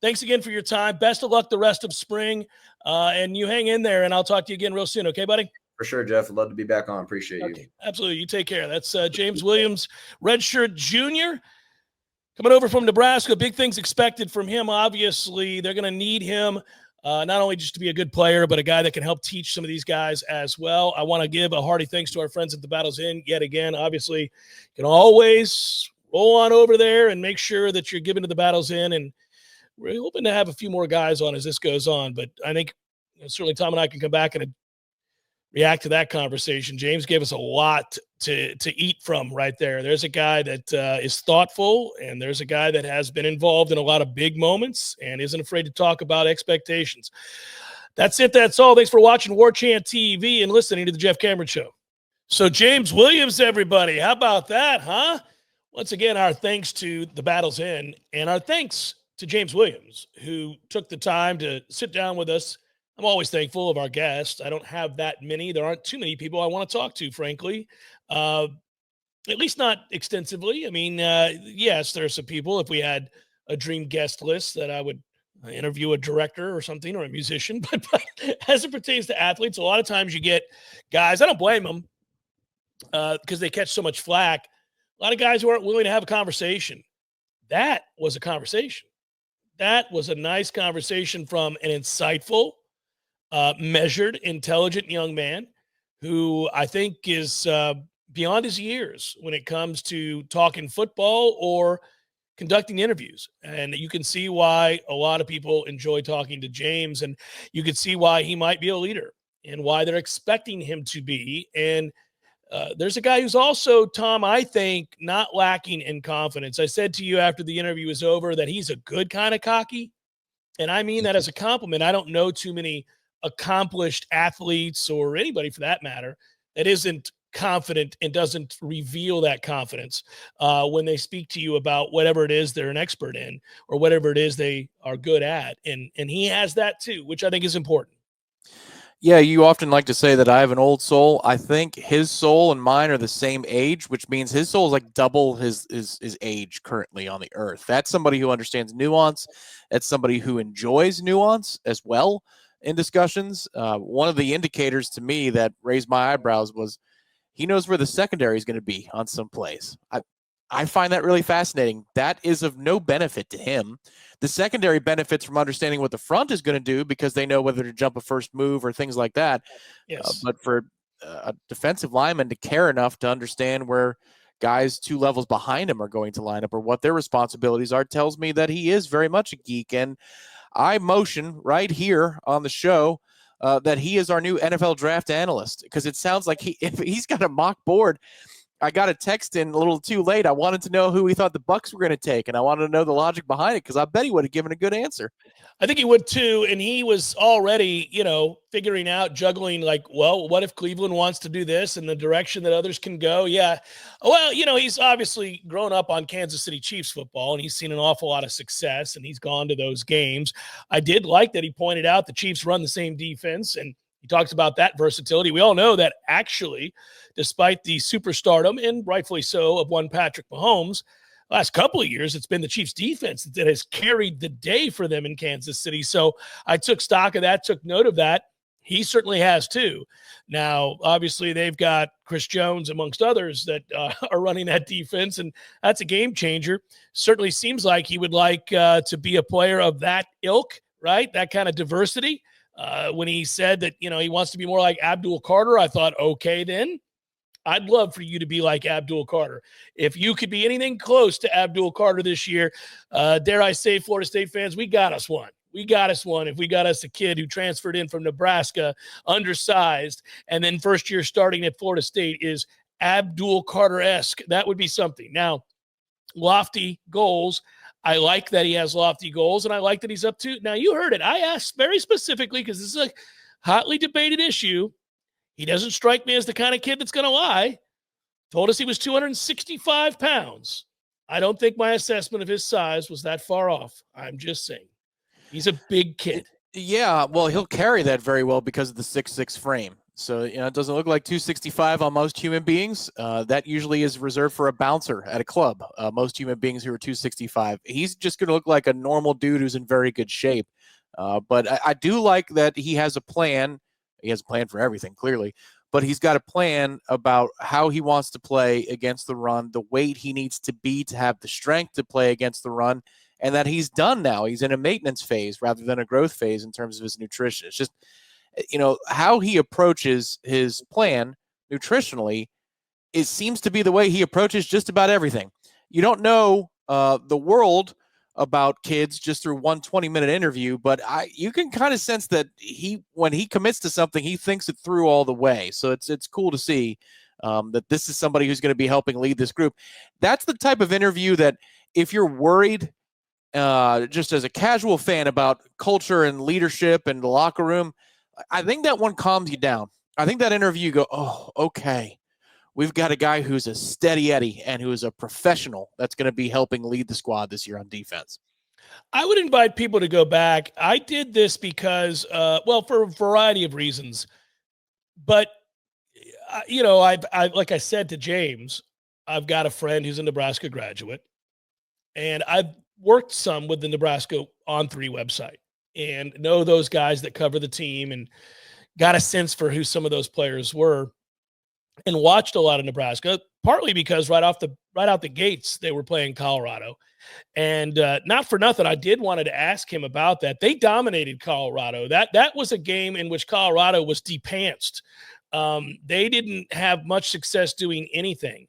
Thanks again for your time. Best of luck the rest of spring. And you hang in there, and I'll talk to you again real soon. Okay, buddy? For sure, Jeff. I'd love to be back on. Appreciate you. Absolutely. You take care. That's James Williams, redshirt junior, coming over from Nebraska. Big things expected from him. Obviously, they're going to need him not only just to be a good player, but a guy that can help teach some of these guys as well. I want to give a hearty thanks to our friends at the Battles Inn yet again. Obviously, you can always roll on over there and make sure that you're giving to the Battles Inn. And we're hoping to have a few more guys on as this goes on. But I think certainly Tom and I can come back and react to that conversation. James gave us a lot to eat from right there. There's a guy that is thoughtful, and there's a guy that has been involved in a lot of big moments and isn't afraid to talk about expectations. That's it. That's all. Thanks for watching Warchant TV and listening to the Jeff Cameron Show. So James Williams, everybody, how about that, huh? Once again, our thanks to the Battles Inn, and our thanks to James Williams, who took the time to sit down with us. I'm always thankful of our guests. I don't have that many. There aren't too many people I want to talk to, frankly, at least not extensively. I mean, yes, there are some people, if we had a dream guest list, that I would interview a director or something, or a musician. But as it pertains to athletes, a lot of times you get guys, I don't blame them because they catch so much flack. A lot of guys who aren't willing to have a conversation. That was a conversation. That was a nice conversation from an insightful, measured, intelligent young man who I think is beyond his years when it comes to talking football or conducting interviews. And you can see why a lot of people enjoy talking to James, and you can see why he might be a leader and why they're expecting him to be. And there's a guy who's also, Tom, I think, not lacking in confidence. I said to you after the interview was over that he's a good kind of cocky, and I mean that as a compliment. I don't know too many accomplished athletes, or anybody for that matter, that isn't confident and doesn't reveal that confidence when they speak to you about whatever it is they're an expert in or whatever it is they are good at. And he has that too, which I think is important. Yeah, you often like to say that I have an old soul. I think his soul and mine are the same age, which means his soul is like double his age currently on the earth. That's somebody who understands nuance. That's somebody who enjoys nuance as well in discussions. One of the indicators to me that raised my eyebrows was he knows where the secondary is going to be on some plays. I find that really fascinating. That is of no benefit to him. The secondary benefits from understanding what the front is going to do because they know whether to jump a first move or things like that. Yes. But for a defensive lineman to care enough to understand where guys 2 levels behind him are going to line up or what their responsibilities are tells me that he is very much a geek. And I motion right here on the show that he is our new NFL draft analyst, because it sounds like if he's got a mock board. I got a text in a little too late. I wanted to know who he thought the Bucs were going to take, and I wanted to know the logic behind it because I bet he would have given a good answer. I think he would too, and he was already, figuring out, juggling, like, well, what if Cleveland wants to do this and the direction that others can go? Yeah. Well, he's obviously grown up on Kansas City Chiefs football, and he's seen an awful lot of success, and he's gone to those games. I did like that he pointed out the Chiefs run the same defense, and He talks about that versatility. We all know that actually, despite the superstardom, and rightfully so, of one Patrick Mahomes, last couple of years, it's been the Chiefs' defense that has carried the day for them in Kansas City. So I took stock of that, took note of that. He certainly has too. Now, obviously, they've got Chris Jones, amongst others, that are running that defense, and that's a game changer. Certainly seems like he would like to be a player of that ilk, right? That kind of diversity. When he said that, he wants to be more like Abdul Carter, I thought, okay, then I'd love for you to be like Abdul Carter. If you could be anything close to Abdul Carter this year, dare I say, Florida State fans, we got us one. We got us one. If we got us a kid who transferred in from Nebraska, undersized, and then first year starting at Florida State is Abdul Carter-esque, that would be something. Now, lofty goals. I like that he has lofty goals, and I like that he's up to. Now, you heard it. I asked very specifically, because this is a hotly debated issue. He doesn't strike me as the kind of kid that's going to lie. Told us he was 265 pounds. I don't think my assessment of his size was that far off. I'm just saying. He's a big kid. Yeah, well, he'll carry that very well because of the 6'6" frame. So, it doesn't look like 265 on most human beings. That usually is reserved for a bouncer at a club. Most human beings who are 265. He's just going to look like a normal dude who's in very good shape. But I do like that he has a plan. He has a plan for everything, clearly. But he's got a plan about how he wants to play against the run, the weight he needs to be to have the strength to play against the run, and that he's done now. He's in a maintenance phase rather than a growth phase in terms of his nutrition. It's just, how he approaches his plan nutritionally, it seems to be the way he approaches just about everything. You don't know the world about kids just through one 20-minute interview, but you can kind of sense that when he commits to something, he thinks it through all the way. So it's cool to see that this is somebody who's going to be helping lead this group. That's the type of interview that if you're worried just as a casual fan about culture and leadership and the locker room, I think that one calms you down. I think that interview, you go, oh, okay. We've got a guy who's a steady Eddie and who is a professional that's going to be helping lead the squad this year on defense. I would invite people to go back. I did this because, for a variety of reasons. But, I like I said to James, I've got a friend who's a Nebraska graduate, and I've worked some with the Nebraska On3 website and know those guys that cover the team and got a sense for who some of those players were, and watched a lot of Nebraska, partly because right out the gates, they were playing Colorado. And not for nothing, I wanted to ask him about that. They dominated Colorado. That was a game in which Colorado was depantsed. They didn't have much success doing anything.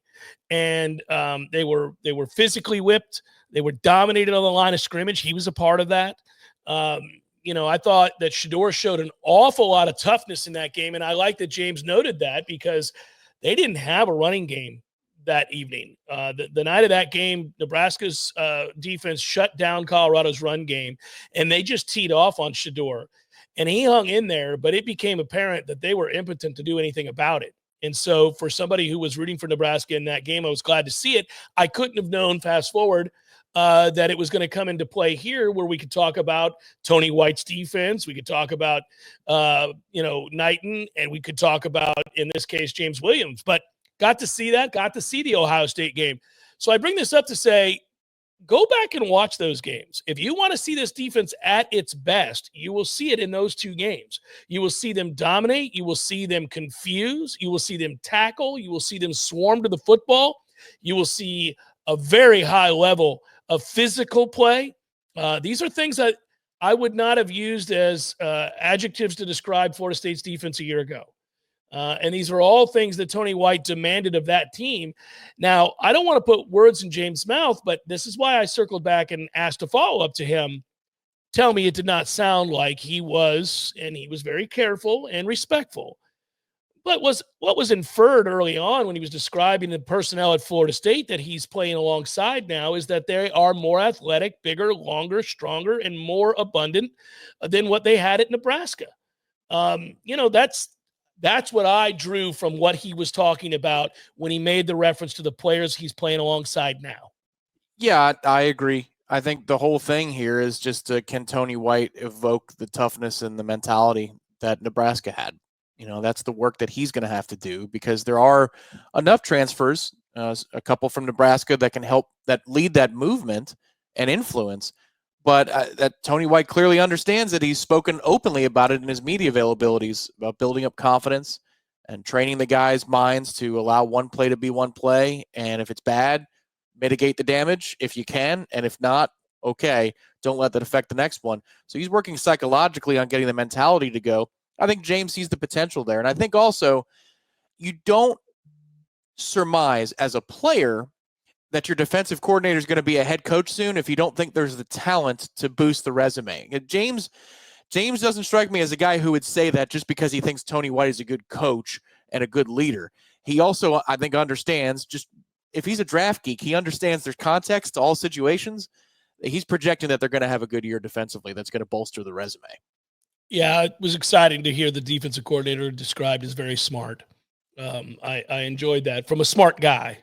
And they were physically whipped. They were dominated on the line of scrimmage. He was a part of that. I thought that Shedeur showed an awful lot of toughness in that game. And I like that James noted that because they didn't have a running game that evening. The night of that game, Nebraska's defense shut down Colorado's run game, and they just teed off on Shedeur. And he hung in there, but it became apparent that they were impotent to do anything about it. And so for somebody who was rooting for Nebraska in that game, I was glad to see it. I couldn't have known, fast forward, that it was going to come into play here, where we could talk about Tony White's defense. We could talk about, Knighton, and we could talk about, in this case, James Williams. But got to see that, got to see the Ohio State game. So I bring this up to say, go back and watch those games. If you want to see this defense at its best, you will see it in those two games. You will see them dominate. You will see them confuse. You will see them tackle. You will see them swarm to the football. You will see a very high level of physical play. These are things that I would not have used as adjectives to describe Florida State's defense a year ago. And these are all things that Tony White demanded of that team. Now, I don't want to put words in James' mouth, but this is why I circled back and asked a follow-up to him. Tell me it did not sound like he was, and he was very careful and respectful. But what was inferred early on when he was describing the personnel at Florida State that he's playing alongside now is that they are more athletic, bigger, longer, stronger, and more abundant than what they had at Nebraska. That's what I drew from what he was talking about when he made the reference to the players he's playing alongside now. Yeah, I agree. I think the whole thing here is just can Tony White evoke the toughness and the mentality that Nebraska had? That's the work that he's going to have to do, because there are enough transfers, a couple from Nebraska that can help, that lead that movement and influence. But that Tony White clearly understands that. He's spoken openly about it in his media availabilities, about building up confidence and training the guys' minds to allow one play to be one play. And if it's bad, mitigate the damage if you can. And if not, okay, don't let that affect the next one. So he's working psychologically on getting the mentality to go. I think James sees the potential there. And I think also you don't surmise as a player that your defensive coordinator is going to be a head coach soon if you don't think there's the talent to boost the resume. James doesn't strike me as a guy who would say that just because he thinks Tony White is a good coach and a good leader. He also, I think, understands, just if he's a draft geek, he understands there's context to all situations. He's projecting that they're going to have a good year defensively. That's going to bolster the resume. Yeah, it was exciting to hear the defensive coordinator described as very smart. I enjoyed that from a smart guy.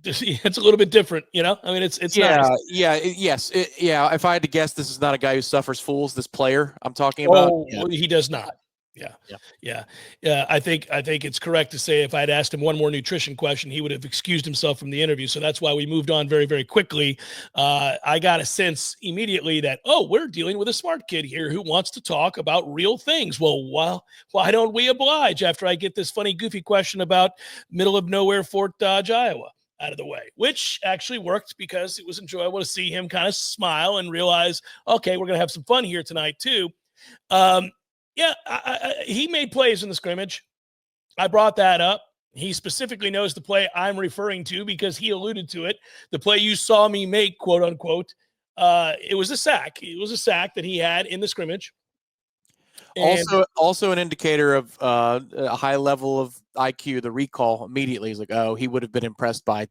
It's a little bit different, I mean, it's nice. Yes. If I had to guess, this is not a guy who suffers fools. This player I'm talking about. He does not. Yeah. I think it's correct to say if I'd asked him one more nutrition question, he would have excused himself from the interview. So that's why we moved on very, very quickly. I got a sense immediately that, we're dealing with a smart kid here who wants to talk about real things. Well, why don't we oblige after I get this funny, goofy question about middle of nowhere Fort Dodge, Iowa out of the way, which actually worked because it was enjoyable to see him kind of smile and realize, okay, we're going to have some fun here tonight too. He made plays in the scrimmage. I brought that up. He specifically knows the play I'm referring to because he alluded to it. The play you saw me make, quote unquote, it was a sack. It was a sack that he had in the scrimmage. And also an indicator of a high level of IQ, the recall immediately. He's like, he would have been impressed by ...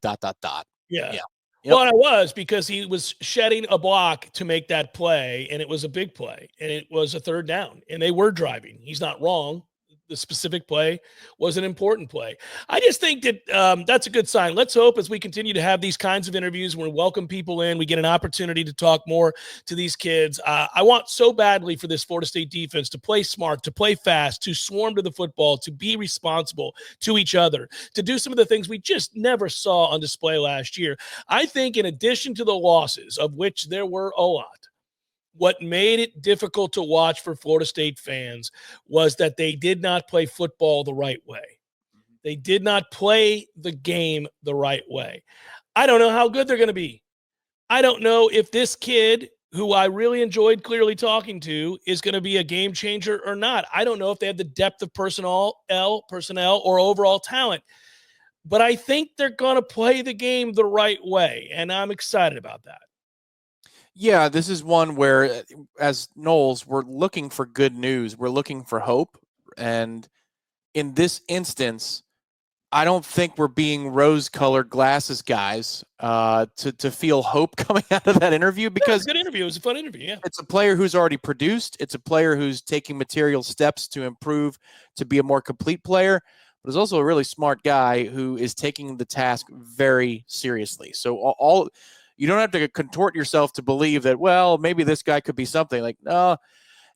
Yeah. Yep. Well, I was, because he was shedding a block to make that play, and it was a big play, and it was a third down, and they were driving. He's not wrong. The specific play was an important play. I just think that that's a good sign. Let's hope as we continue to have these kinds of interviews, we welcome people in, we get an opportunity to talk more to these kids. I want so badly for this Florida State defense to play smart, to play fast, to swarm to the football, to be responsible to each other, to do some of the things we just never saw on display last year. I think in addition to the losses, of which there were a lot, what made it difficult to watch for Florida State fans was that they did not play football the right way. They did not play the game the right way. I don't know how good they're going to be. I don't know if this kid, who I really enjoyed clearly talking to, is going to be a game changer or not. I don't know if they have the depth of personnel or overall talent. But I think they're going to play the game the right way, and I'm excited about that. Yeah, this is one where, as Noles, we're looking for good news. We're looking for hope. And in this instance, I don't think we're being rose-colored glasses guys to feel hope coming out of that interview, because it's a good interview. It was a fun interview, yeah. It's a player who's already produced. It's a player who's taking material steps to improve, to be a more complete player. But he's also a really smart guy who is taking the task very seriously. So you don't have to contort yourself to believe that, well, maybe this guy could be something. Like, no,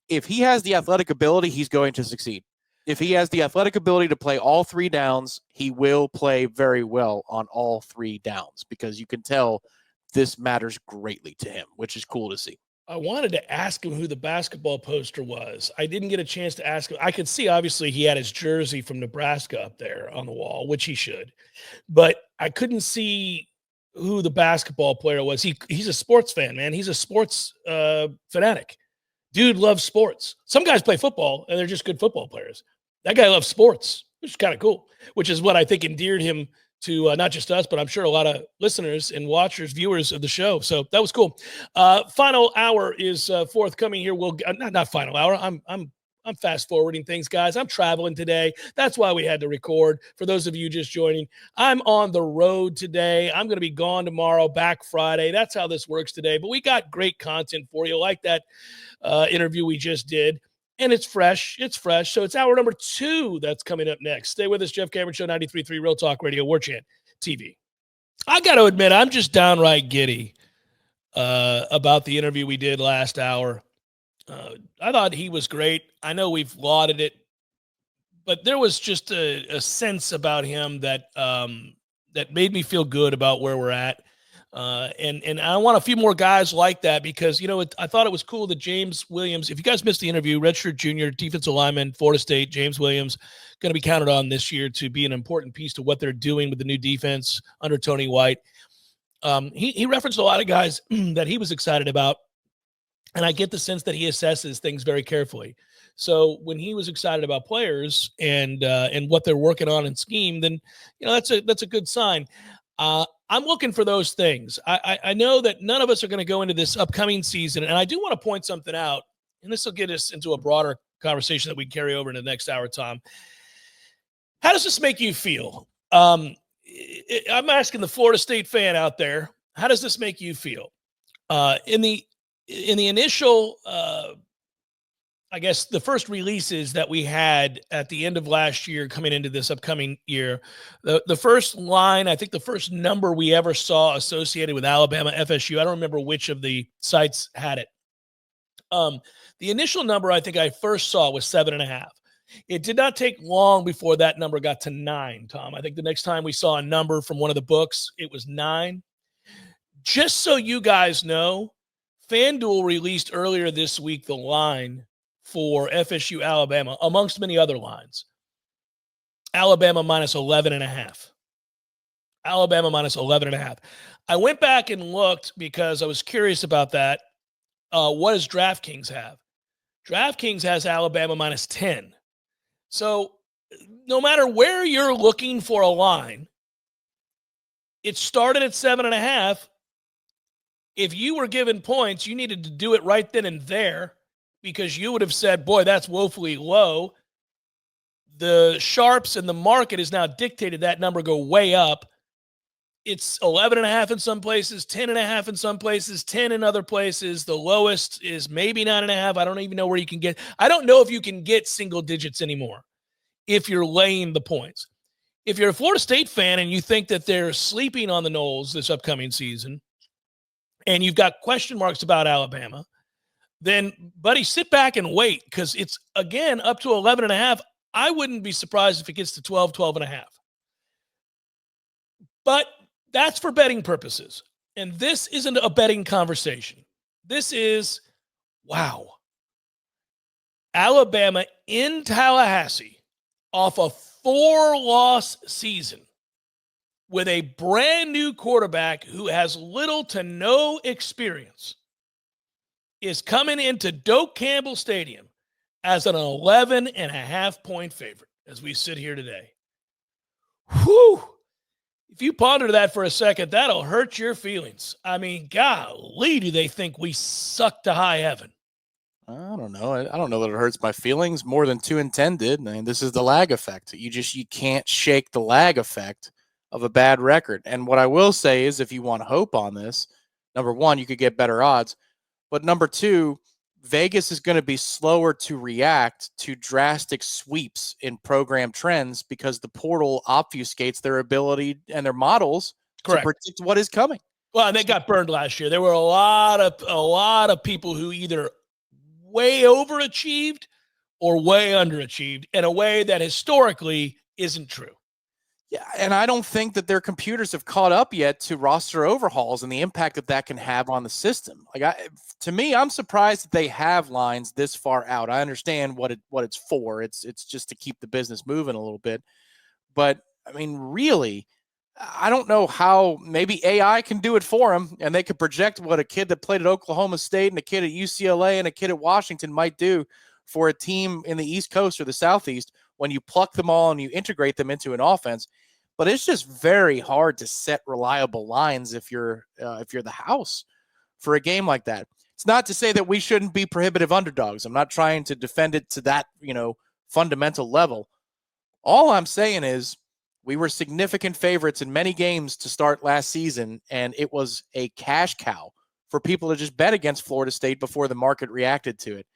if he has the athletic ability, he's going to succeed. If he has the athletic ability to play all three downs, he will play very well on all three downs, because you can tell this matters greatly to him, which is cool to see. I wanted to ask him who the basketball poster was. I didn't get a chance to ask him. I could see, obviously, he had his jersey from Nebraska up there on the wall, which he should. But I couldn't see who the basketball player was. He's a sports fan, man. He's a sports fanatic. Dude loves sports. Some guys play football, and they're just good football players. That guy loves sports, which is kind of cool, which is what I think endeared him to not just us, but I'm sure a lot of listeners and watchers, viewers of the show. So that was cool. Final hour is forthcoming here. We'll not final hour. I'm fast forwarding things, guys. I'm traveling today. That's why we had to record. For those of you just joining, I'm on the road today. I'm going to be gone tomorrow, back Friday. That's how this works today. But we got great content for you, like that interview we just did. And it's fresh. It's fresh. So it's hour number 2 that's coming up next. Stay with us. Jeff Cameron Show, 93.3 Real Talk Radio, Warchant TV. I got to admit, I'm just downright giddy about the interview we did last hour. I thought he was great. I know we've lauded it but there was just a sense about him that that made me feel good about where we're at. And I want a few more guys like that because, I thought it was cool that James Williams, if you guys missed the interview, redshirt junior, defensive lineman, Florida State, James Williams, going to be counted on this year to be an important piece to what they're doing with the new defense under Tony White. He referenced a lot of guys that he was excited about, and I get the sense that he assesses things very carefully. So when he was excited about players and what they're working on in scheme, then that's a good sign. I'm looking for those things. I know that none of us are going to go into this upcoming season, and I do want to point something out, and this will get us into a broader conversation that we can carry over into the next hour, Tom. How does this make you feel? I'm asking the Florida State fan out there, how does this make you feel? In the initial, I guess the first releases that we had at the end of last year coming into this upcoming year, the first line, I think the first number we ever saw associated with Alabama FSU, I don't remember which of the sites had it. The initial number I think I first saw was 7.5. It did not take long before that number got to 9, Tom. I think the next time we saw a number from one of the books, it was 9. Just so you guys know, FanDuel released earlier this week the line for FSU Alabama, amongst many other lines. Alabama minus 11.5. Alabama minus 11.5. I went back and looked because I was curious about that. What does DraftKings have? DraftKings has Alabama minus 10. So no matter where you're looking for a line, it started at 7.5. If you were given points, you needed to do it right then and there because you would have said, boy, that's woefully low. The sharps and the market has now dictated that number go way up. It's 11.5 in some places, 10.5 in some places, 10 in other places. The lowest is maybe 9.5. I don't even know where you can get. I don't know if you can get single digits anymore if you're laying the points. If you're a Florida State fan and you think that they're sleeping on the Noles this upcoming season and you've got question marks about Alabama, then, buddy, sit back and wait because it's, again, up to 11.5. I wouldn't be surprised if it gets to 12, 12.5. But that's for betting purposes. And this isn't a betting conversation. This is, wow. Alabama in Tallahassee off a 4-loss season with a brand new quarterback who has little to no experience is coming into Doak Campbell Stadium as an 11.5-point favorite as we sit here today. Whew. If you ponder that for a second, that'll hurt your feelings. I mean, golly, do they think we suck to high heaven? I don't know. I don't know that it hurts my feelings more than 2-10 did. I mean, this is the lag effect. You can't shake the lag effect of a bad record. And what I will say is if you want hope on this, number one, you could get better odds. But number two, Vegas is going to be slower to react to drastic sweeps in program trends because the portal obfuscates their ability and their models to predict what is coming. Well, and they got burned last year. There were a lot of people who either way overachieved or way underachieved in a way that historically isn't true. Yeah, and I don't think that their computers have caught up yet to roster overhauls and the impact that can have on the system. To me, I'm surprised that they have lines this far out. I understand what it's for. It's just to keep the business moving a little bit. But I mean, really, I don't know how. Maybe AI can do it for them, and they could project what a kid that played at Oklahoma State and a kid at UCLA and a kid at Washington might do for a team in the East Coast or the Southeast when you pluck them all and you integrate them into an offense. But it's just very hard to set reliable lines if you're the house for a game like that. It's not to say that we shouldn't be prohibitive underdogs. I'm not trying to defend it to that, fundamental level. All I'm saying is we were significant favorites in many games to start last season, and it was a cash cow for people to just bet against Florida State before the market reacted to it.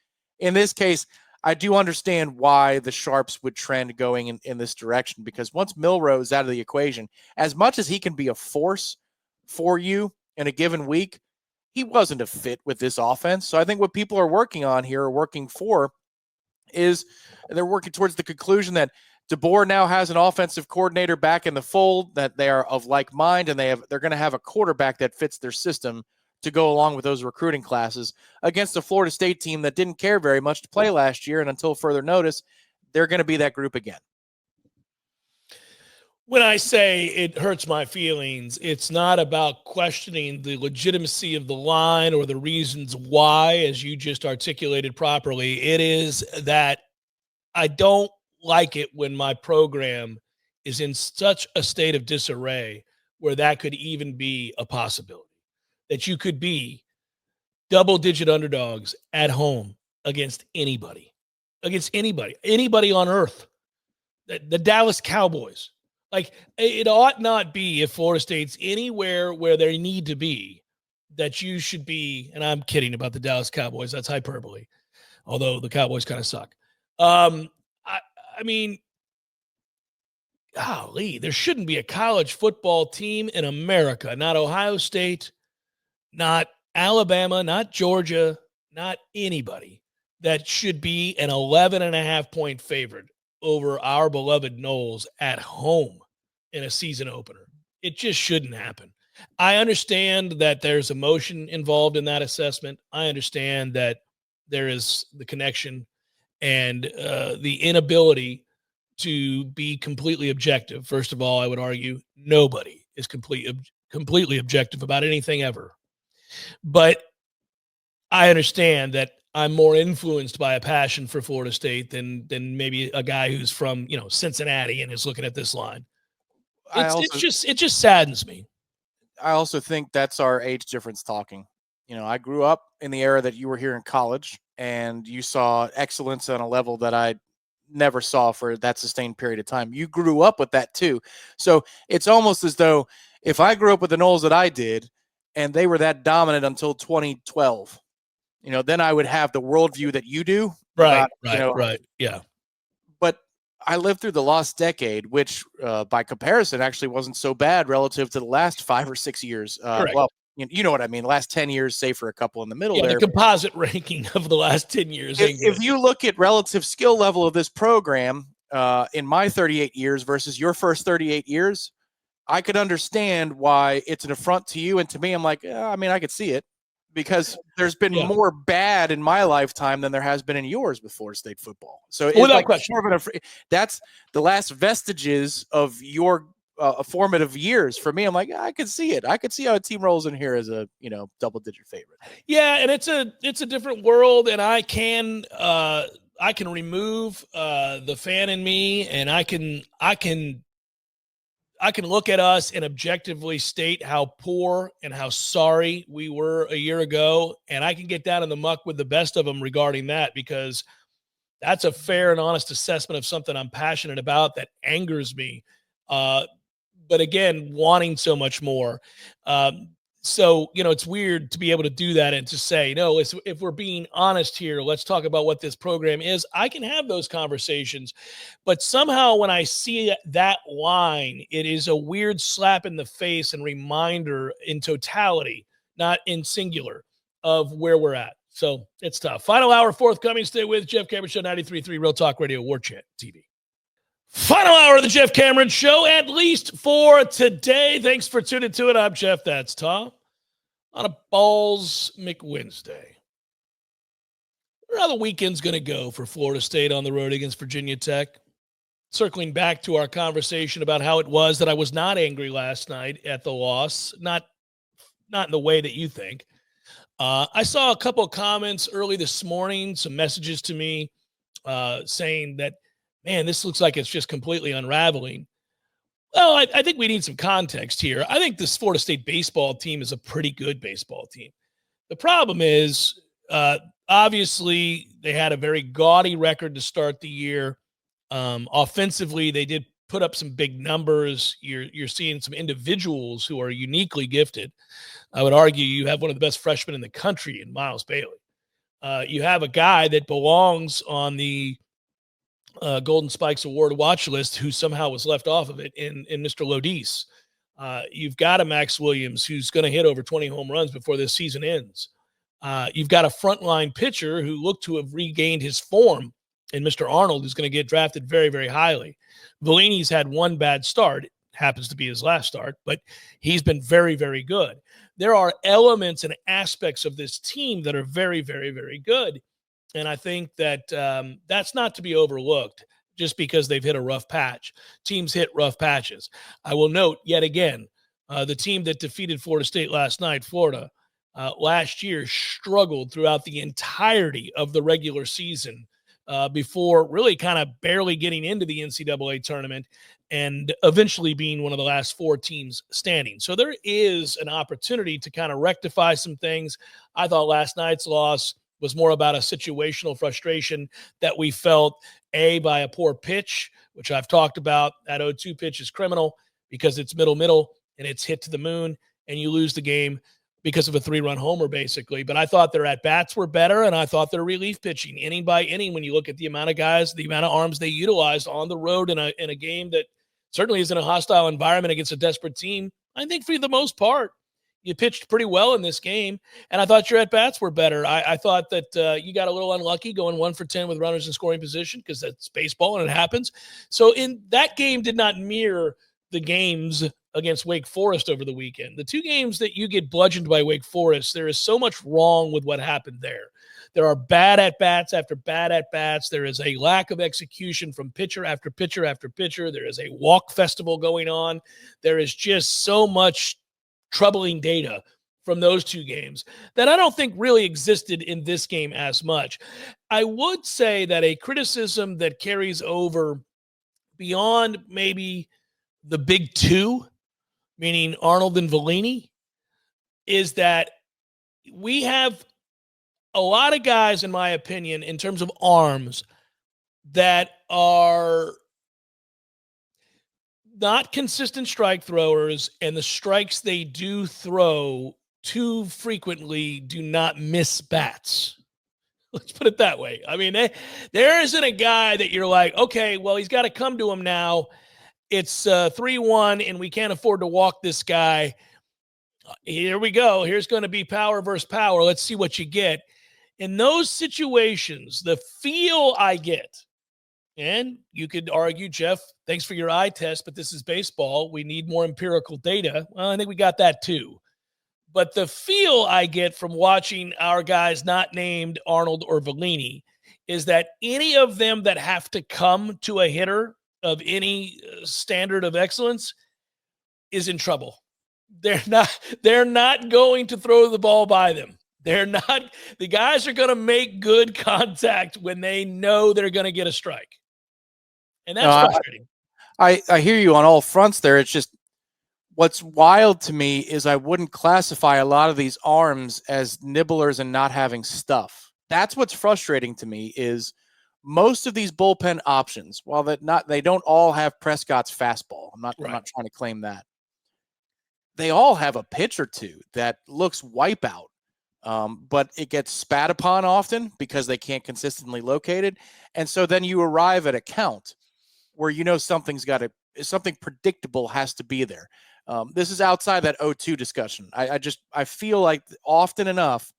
In this case, I do understand why the sharps would trend going in this direction, because once Milroe is out of the equation, as much as he can be a force for you in a given week, he wasn't a fit with this offense. So I think what people are working on here are working for is they're working towards the conclusion that DeBoer now has an offensive coordinator back in the fold, that they are of like mind, and they're going to have a quarterback that fits their system to go along with those recruiting classes against a Florida State team that didn't care very much to play last year. And until further notice, they're going to be that group again. When I say it hurts my feelings, it's not about questioning the legitimacy of the line or the reasons why, as you just articulated properly. It is that I don't like it when my program is in such a state of disarray where that could even be a possibility, that you could be double-digit underdogs at home against anybody on earth, the Dallas Cowboys. Like, it ought not be, if Florida State's anywhere where they need to be, that you should be, and I'm kidding about the Dallas Cowboys, that's hyperbole, although the Cowboys kind of suck. I mean, golly, there shouldn't be a college football team in America, not Ohio State, not Alabama, not Georgia, not anybody, that should be an 11.5-point favorite over our beloved Noles at home in a season opener. It just shouldn't happen. I understand that there's emotion involved in that assessment. I understand that there is the connection and the inability to be completely objective. First of all, I would argue nobody is completely objective about anything ever. But I understand that I'm more influenced by a passion for Florida State than maybe a guy who's from, Cincinnati and is looking at this line. It just saddens me. I also think that's our age difference talking. I grew up in the era that you were here in college, and you saw excellence on a level that I never saw for that sustained period of time. You grew up with that too. So it's almost as though if I grew up with the Noles that I did, and they were that dominant until 2012, then I would have the worldview that you do. Right. Yeah. But I lived through the lost decade, which by comparison actually wasn't so bad relative to the last 5 or 6 years. Well, you know what I mean? Last 10 years, say for a couple in the middle there. The composite ranking of the last 10 years. If you look at relative skill level of this program in my 38 years versus your first 38 years, I could understand why it's an affront to you. And to me, I'm like, I could see it, because there's been more bad in my lifetime than there has been in yours with Florida State football. So it's without question, that's the last vestiges of your formative years. For me, I'm like, I could see it. I could see how a team rolls in here as a double-digit favorite. Yeah, and it's a different world, and I can remove the fan in me, and I can look at us and objectively state how poor and how sorry we were a year ago, and I can get down in the muck with the best of them regarding that, because that's a fair and honest assessment of something I'm passionate about that angers me. But again, wanting so much more. So, it's weird to be able to do that and to say, no, if we're being honest here, let's talk about what this program is. I can have those conversations, but somehow when I see that line, it is a weird slap in the face and reminder in totality, not in singular, of where we're at. So it's tough. Final hour forthcoming. Stay with Jeff Cameron Show, 93.3 Real Talk Radio, Warchant TV. Final hour of the Jeff Cameron Show, at least for today. Thanks for tuning to it. I'm Jeff. That's Tom. On a Balls McWednesday. How the weekend's going to go for Florida State on the road against Virginia Tech. Circling back to our conversation about how it was that I was not angry last night at the loss, not in the way that you think. I saw a couple of comments early this morning, some messages to me saying that, man, this looks like it's just completely unraveling. Well, I think we need some context here. I think this Florida State baseball team is a pretty good baseball team. The problem is, obviously, they had a very gaudy record to start the year. Offensively, they did put up some big numbers. You're seeing some individuals who are uniquely gifted. I would argue you have one of the best freshmen in the country in Miles Bailey. You have a guy that belongs on the Golden Spikes Award watch list who somehow was left off of it in Mr. Lodis. You've got a Max Williams who's going to hit over 20 home runs before this season ends. You've got a frontline pitcher who looked to have regained his form and Mr. Arnold is going to get drafted very, very highly. Bellini's had one bad start. It happens to be his last start, but he's been very, very good. There are elements and aspects of this team that are very, very, very good. And I think that that's not to be overlooked just because they've hit a rough patch. Teams hit rough patches. I will note yet again, the team that defeated Florida State last night, Florida, last year struggled throughout the entirety of the regular season before really kind of barely getting into the NCAA tournament and eventually being one of the last 4 teams standing. So there is an opportunity to kind of rectify some things. I thought last night's loss was more about a situational frustration that we felt, by a poor pitch, which I've talked about. That 0-2 pitch is criminal because it's middle, and it's hit to the moon, and you lose the game because of a 3-run homer, basically. But I thought their at-bats were better, and I thought their relief pitching, inning by inning, when you look at the amount of guys, the amount of arms they utilized on the road in a game that certainly is in a hostile environment against a desperate team, I think for the most part, you pitched pretty well in this game, and I thought your at-bats were better. I thought that you got a little unlucky going 1 for 10 with runners in scoring position because that's baseball and it happens. So in that game did not mirror the games against Wake Forest over the weekend. The 2 games that you get bludgeoned by Wake Forest, there is so much wrong with what happened there. There are bad at-bats after bad at-bats. There is a lack of execution from pitcher after pitcher after pitcher. There is a walk festival going on. There is just so much troubling data from those 2 games that I don't think really existed in this game as much. I would say that a criticism that carries over beyond maybe the big 2, meaning Arnold and Bellini, is that we have a lot of guys, in my opinion, in terms of arms, that are not consistent strike throwers, and the strikes they do throw too frequently do not miss bats. Let's put it that way. I mean, there isn't a guy that you're like, okay, well, he's got to come to him now. It's 3-1, and we can't afford to walk this guy. Here we go. Here's going to be power versus power. Let's see what you get. In those situations, the feel I get, and you could argue, Jeff, thanks for your eye test, but this is baseball. We need more empirical data. Well, I think we got that too. But the feel I get from watching our guys not named Arnold or Bellini is that any of them that have to come to a hitter of any standard of excellence is in trouble. They're not going to throw the ball by them. They're not. The guys are going to make good contact when they know they're going to get a strike. And that's frustrating. I hear you on all fronts there. It's just what's wild to me is I wouldn't classify a lot of these arms as nibblers and not having stuff. That's what's frustrating to me is most of these bullpen options, while they don't all have Prescott's fastball. I'm not trying to claim that. They all have a pitch or 2 that looks wipeout. But it gets spat upon often because they can't consistently locate it. And so then you arrive at a count where something predictable has to be there. This is outside that 0-2 discussion. I feel like often enough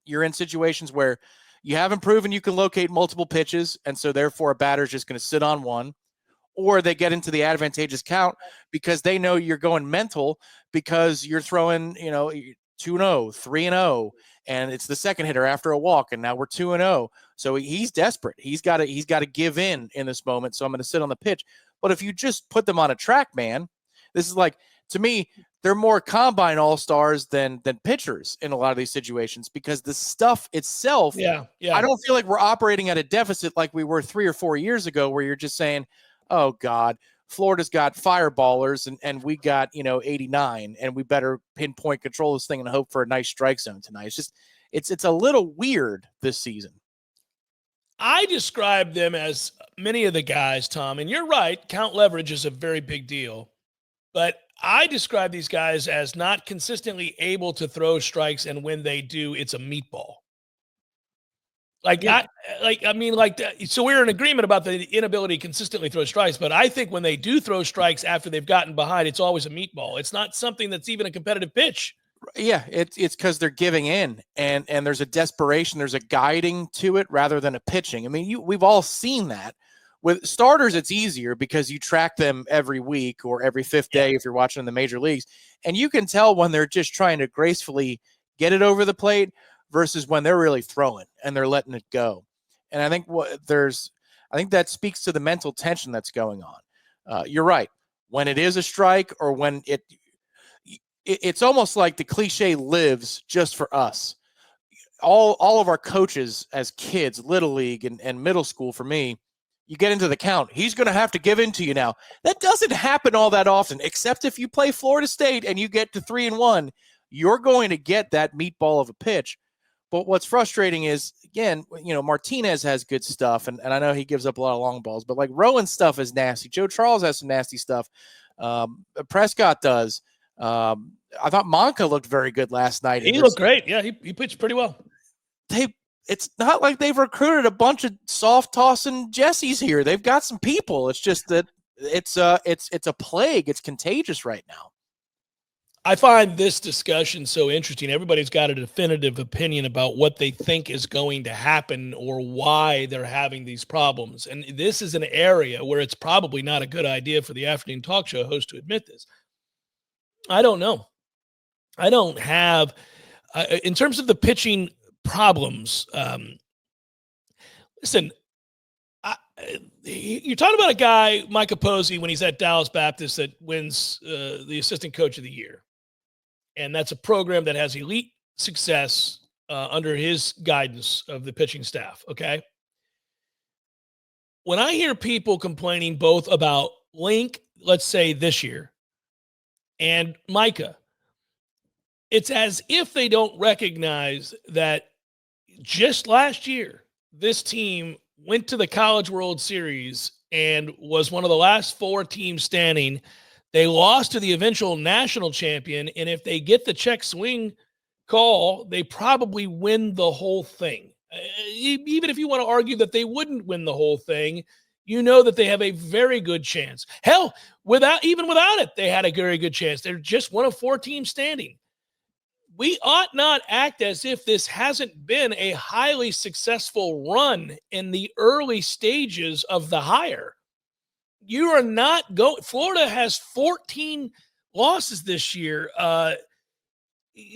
you're in situations where you haven't proven you can locate multiple pitches, and so therefore a batter's just going to sit on one, or they get into the advantageous count because they know you're going mental because you're throwing, 2-0, 3-0, and it's the second hitter after a walk, and now we're 2-0. So he's desperate. He's got to give in this moment. So I'm going to sit on the pitch. But if you just put them on a track, man, this is like, to me, they're more combine all-stars than pitchers in a lot of these situations because the stuff itself, I don't feel like we're operating at a deficit like we were 3 or 4 years ago where you're just saying, oh, God, Florida's got fireballers and we got, 89, and we better pinpoint control this thing and hope for a nice strike zone tonight. It's just, it's a little weird this season. I describe them as many of the guys, Tom, and you're right, count leverage is a very big deal, but I describe these guys as not consistently able to throw strikes, and when they do, it's a meatball. So we're in agreement about the inability to consistently throw strikes, but I think when they do throw strikes after they've gotten behind, it's always a meatball. It's not something that's even a competitive pitch. Yeah, it's because they're giving in, and there's a desperation, there's a guiding to it rather than a pitching. I mean, we've all seen that. With starters, it's easier because you track them every week or every fifth day if you're watching in the major leagues, and you can tell when they're just trying to gracefully get it over the plate versus when they're really throwing and they're letting it go. And I think I think that speaks to the mental tension that's going on. You're right. When it is a strike or when it's almost like the cliche lives just for us. All of our coaches as kids, little league and middle school, for me, you get into the count. He's going to have to give in to you now. That doesn't happen all that often, except if you play Florida State and you get to 3-1, you're going to get that meatball of a pitch. But what's frustrating is, again, Martinez has good stuff, and I know he gives up a lot of long balls, but like Rowan's stuff is nasty. Joe Charles has some nasty stuff. Prescott does. I thought Monka looked very good last night. He looked great. Yeah, he pitched pretty well. It's not like they've recruited a bunch of soft tossing Jessies here. They've got some people. It's just that it's a plague. It's contagious right now. I find this discussion so interesting. Everybody's got a definitive opinion about what they think is going to happen or why they're having these problems. And this is an area where it's probably not a good idea for the afternoon talk show host to admit this. I don't know. I don't have, in terms of the pitching problems, listen, you're talking about a guy, Micah Posey, when he's at Dallas Baptist, that wins the assistant coach of the year. And that's a program that has elite success under his guidance of the pitching staff, okay? When I hear people complaining both about Link, let's say this year, and Micah, it's as if they don't recognize that just last year, this team went to the College World Series and was one of the last 4 teams standing. They lost to the eventual national champion, and if they get the check swing call, they probably win the whole thing. Even if you want to argue that they wouldn't win the whole thing, you know that they have a very good chance. Hell, even without it, they had a very good chance. They're just one of 4 teams standing. We ought not act as if this hasn't been a highly successful run in the early stages of the hire. You are not going. Florida has 14 losses this year.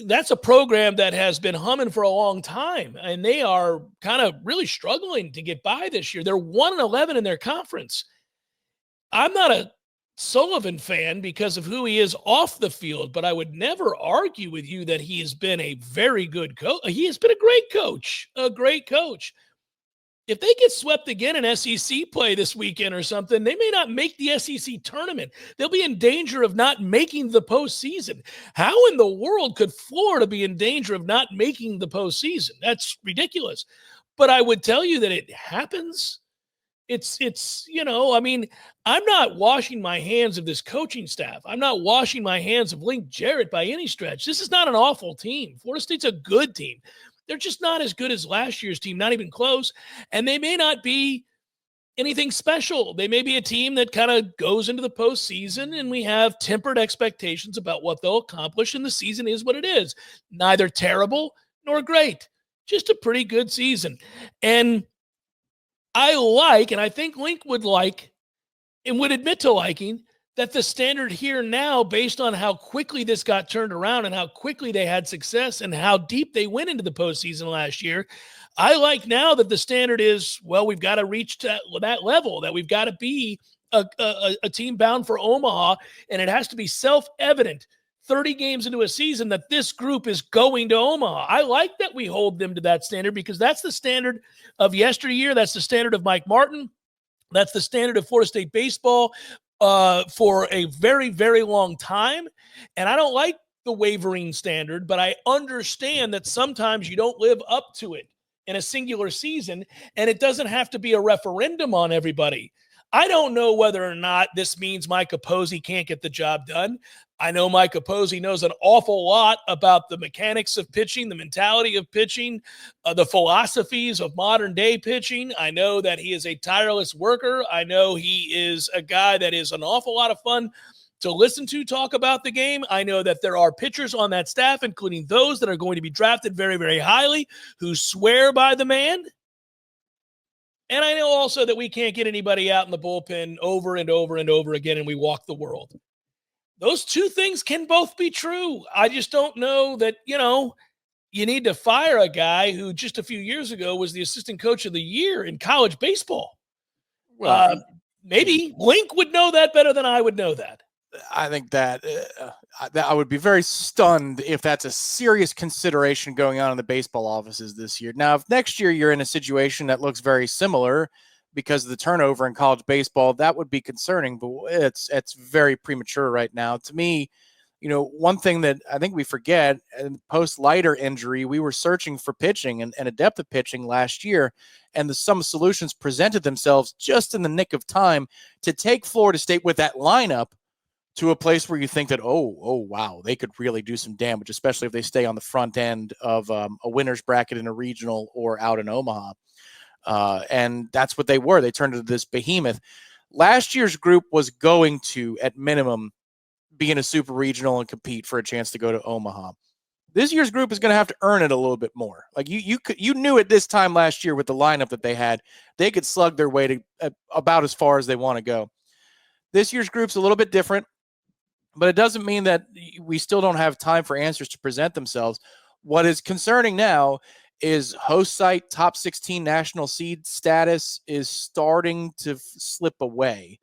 That's a program that has been humming for a long time, and they are kind of really struggling to get by this year. They're 1-11 in their conference. I'm not a Sullivan fan because of who he is off the field, but I would never argue with you that he has been a very good coach. He has been a great coach. If they get swept again in SEC play this weekend or something, they may not make the SEC tournament. They'll be in danger of not making the postseason. How in the world could Florida be in danger of not making the postseason? That's ridiculous. But I would tell you that it happens. I'm not washing my hands of this coaching staff. I'm not washing my hands of Link Jarrett by any stretch. This is not an awful team. Florida State's a good team. They're just not as good as last year's team, not even close. And they may not be anything special. They may be a team that kind of goes into the postseason and we have tempered expectations about what they'll accomplish, and the season is what it is. Neither terrible nor great. Just a pretty good season. And I think Link would like and would admit to liking that the standard here now, based on how quickly this got turned around and how quickly they had success and how deep they went into the postseason last year, I like now that the standard is, well, we've got to reach to that level, that we've got to be a team bound for Omaha, and it has to be self-evident 30 games into a season that this group is going to Omaha. I like that we hold them to that standard because that's the standard of yesteryear. That's the standard of Mike Martin. That's the standard of Florida State baseball for a very, very long time. And I don't like the wavering standard, but I understand that sometimes you don't live up to it in a singular season, and it doesn't have to be a referendum on everybody. I don't know whether or not this means Micah Posey can't get the job done. I know Micah Posey knows an awful lot about the mechanics of pitching, the mentality of pitching, the philosophies of modern day pitching. I know that he is a tireless worker. I know he is a guy that is an awful lot of fun to listen to talk about the game. I know that there are pitchers on that staff, including those that are going to be drafted very, very highly, who swear by the man. And I know also that we can't get anybody out in the bullpen over and over and over again, and we walk the world. Those two things can both be true. I just don't know that, you need to fire a guy who just a few years ago was the assistant coach of the year in college baseball. Well, maybe Link would know that better than I would know that. I think that I would be very stunned if that's a serious consideration going on in the baseball offices this year. Now, if next year you're in a situation that looks very similar because of the turnover in college baseball, that would be concerning, but it's very premature right now. To me, one thing that I think we forget, post-Leiter injury, we were searching for pitching and a depth of pitching last year, and some solutions presented themselves just in the nick of time to take Florida State with that lineup to a place where you think that, oh, wow, they could really do some damage, especially if they stay on the front end of a winner's bracket in a regional or out in Omaha. And that's what they were. They turned into this behemoth. Last year's group was going to, at minimum, be in a super regional and compete for a chance to go to Omaha. This year's group is going to have to earn it a little bit more. Like you knew at this time last year with the lineup that they had, they could slug their way to about as far as they want to go. This year's group's a little bit different, but it doesn't mean that we still don't have time for answers to present themselves. What is concerning now is host site top 16 national seed status is starting to slip away.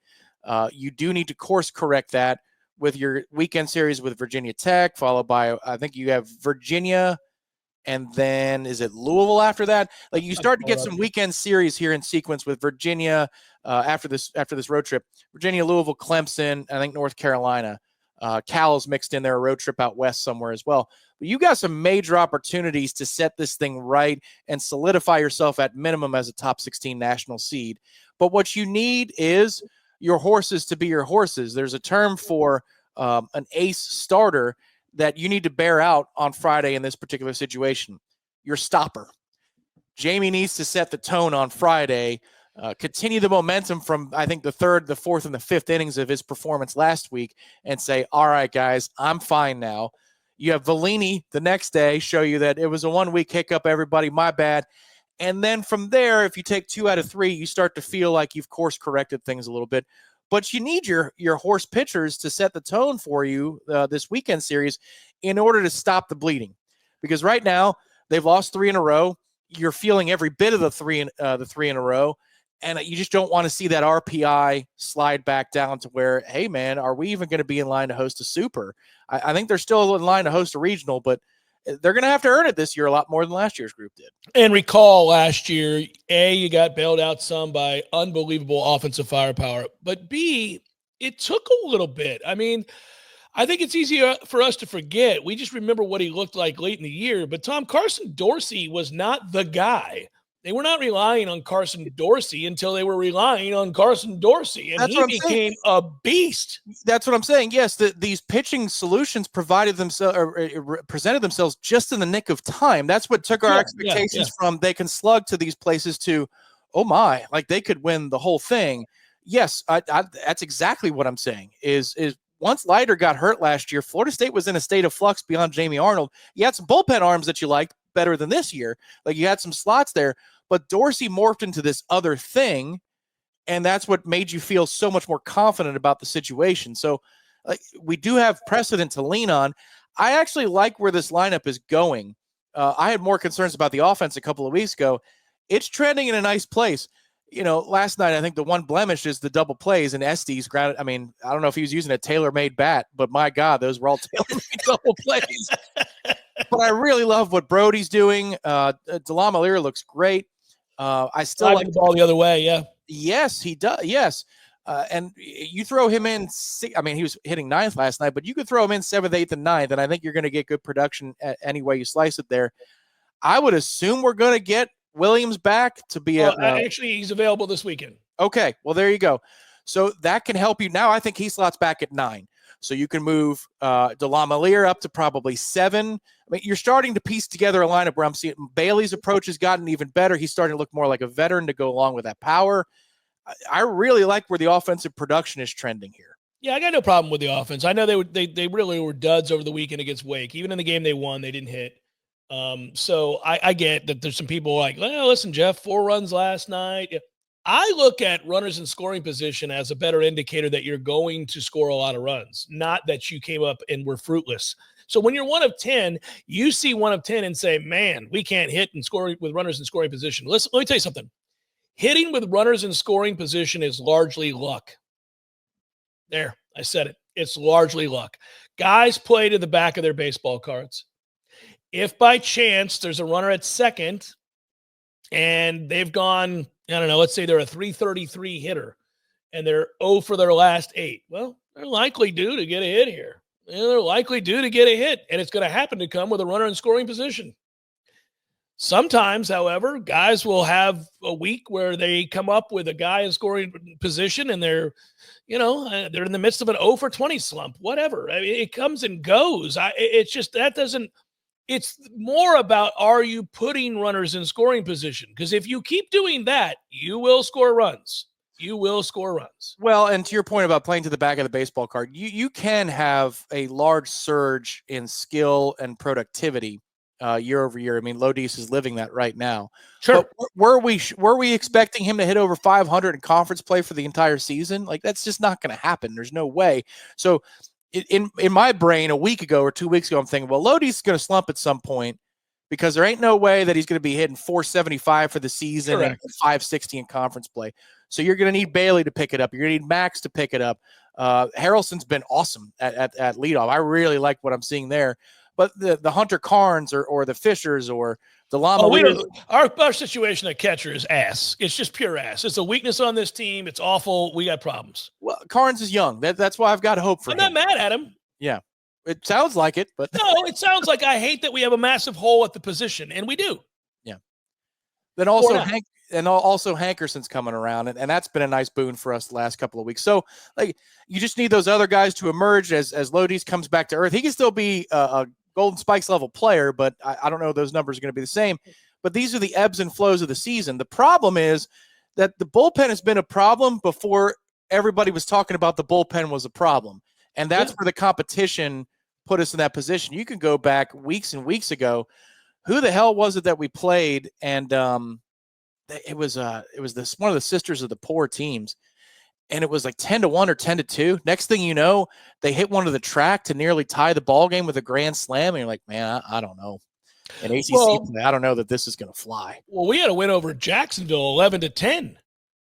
You do need to course correct that with your weekend series with Virginia Tech, followed by, I think you have Virginia, and then is it Louisville after that? Like you start to get some weekend series here in sequence with Virginia after this road trip. Virginia, Louisville, Clemson, I think North Carolina. Cal's mixed in there, a road trip out west somewhere as well. But you got some major opportunities to set this thing right and solidify yourself at minimum as a top 16 national seed. But what you need is your horses to be your horses. There's a term for an ace starter that you need to bear out on Friday in this particular situation. Your stopper. Jamie needs to set the tone on Friday, continue the momentum from, I think, the third, the fourth, and the fifth innings of his performance last week and say, all right, guys, I'm fine now. You have Vellini the next day show you that it was a 1 week hiccup, everybody, my bad. And then from there, if you take 2 out of 3, you start to feel like you've course corrected things a little bit. But you need your horse pitchers to set the tone for you this weekend series in order to stop the bleeding. Because right now, they've lost 3 in a row. You're feeling every bit of the three in a row. And you just don't want to see that RPI slide back down to where, hey, man, are we even going to be in line to host a super? I think they're still in line to host a regional, but they're going to have to earn it this year a lot more than last year's group did. And recall last year, A, you got bailed out some by unbelievable offensive firepower, but B, it took a little bit. I mean, I think it's easier for us to forget. We just remember what he looked like late in the year, but Carson Dorsey was not the guy. They were not relying on Carson Dorsey until they were relying on Carson Dorsey, and he became a beast. That's what I'm saying. Yes, these pitching solutions presented themselves just in the nick of time. That's what took our expectations from they can slug to these places to, oh my, like they could win the whole thing. Yes, that's exactly what I'm saying. Is once Leiter got hurt last year, Florida State was in a state of flux beyond Jamie Arnold. You had some bullpen arms that you liked better than this year. Like you had some slots there. But Dorsey morphed into this other thing, and that's what made you feel so much more confident about the situation. So we do have precedent to lean on. I actually like where this lineup is going. I had more concerns about the offense a couple of weeks ago. It's trending in a nice place. Last night, I think the one blemish is the double plays, and Estes grounded. I mean, I don't know if he was using a tailor-made bat, but my God, those were all tailor-made double plays. But I really love what Brody's doing. Delamalier looks great. I still like the ball the other way. Yeah. Yes, he does. Yes. And you throw him in. I mean, he was hitting 9th last night, but you could throw him in 7th, 8th, and 9th, and I think you're going to get good production any way you slice it there. I would assume we're going to get Williams back to be actually, he's available this weekend. Okay. Well, there you go. So that can help you. Now I think he slots back at 9. So you can move Delamalier up to probably 7. I mean, you're starting to piece together a lineup where I'm seeing Bailey's approach has gotten even better. He's starting to look more like a veteran to go along with that power. I really like where the offensive production is trending here. Yeah, I got no problem with the offense. I know they really were duds over the weekend against Wake. Even in the game they won, they didn't hit. So I get that there's some people like, well, listen, Jeff, 4 runs last night. Yeah. I look at runners in scoring position as a better indicator that you're going to score a lot of runs, not that you came up and were fruitless. So when you're 1 of 10, you see 1 of 10 and say, man, we can't hit and score with runners in scoring position. Listen, let me tell you something. Hitting with runners in scoring position is largely luck. There, I said it. It's largely luck. Guys play to the back of their baseball cards. If by chance there's a runner at second and they've gone, I don't know, let's say they're a 333 hitter and they're 0 for their last 8. Well, they're likely due to get a hit here. They're likely due to get a hit, and it's going to happen to come with a runner in scoring position. Sometimes, however, guys will have a week where they come up with a guy in scoring position and they're in the midst of an 0 for 20 slump, whatever. I mean, it comes and goes. It's more about, are you putting runners in scoring position? Because if you keep doing that, you will score runs. You will score runs. Well, and to your point about playing to the back of the baseball card, you can have a large surge in skill and productivity year over year. I mean, Lodis is living that right now. Sure. But were we expecting him to hit over 500 in conference play for the entire season? Like, that's just not going to happen. There's no way. So in my brain a week ago or 2 weeks ago, I'm thinking, well, Lodis is going to slump at some point because there ain't no way that he's going to be hitting 475 for the season. Correct. And 560 in conference play. So you're going to need Bailey to pick it up. You're going to need Max to pick it up. Harrelson's been awesome at leadoff. I really like what I'm seeing there. But the Hunter Carnes or the Fishers or the Lama. Our situation at catcher is ass. It's just pure ass. It's a weakness on this team. It's awful. We got problems. Well, Carnes is young. That's why I've got hope for him. I'm not mad at him. Yeah. It sounds like it, but no, it sounds like I hate that we have a massive hole at the position, and we do. Yeah. Then also Hankerson's coming around, and that's been a nice boon for us the last couple of weeks. So, like, you just need those other guys to emerge as Lodis comes back to earth. He can still be a Golden Spikes level player, but I don't know those numbers are going to be the same. But these are the ebbs and flows of the season. The problem is that the bullpen has been a problem before everybody was talking about the bullpen was a problem. And that's where the competition put us in that position. You can go back weeks and weeks ago. Who the hell was it that we played? And it was one of the Sisters of the Poor teams. And it was like 10-1 or 10-2. Next thing you know, they hit one to the track to nearly tie the ball game with a grand slam. And you're like, man, I don't know. And ACC play, I don't know that this is going to fly. Well, we had a win over Jacksonville, 11-10.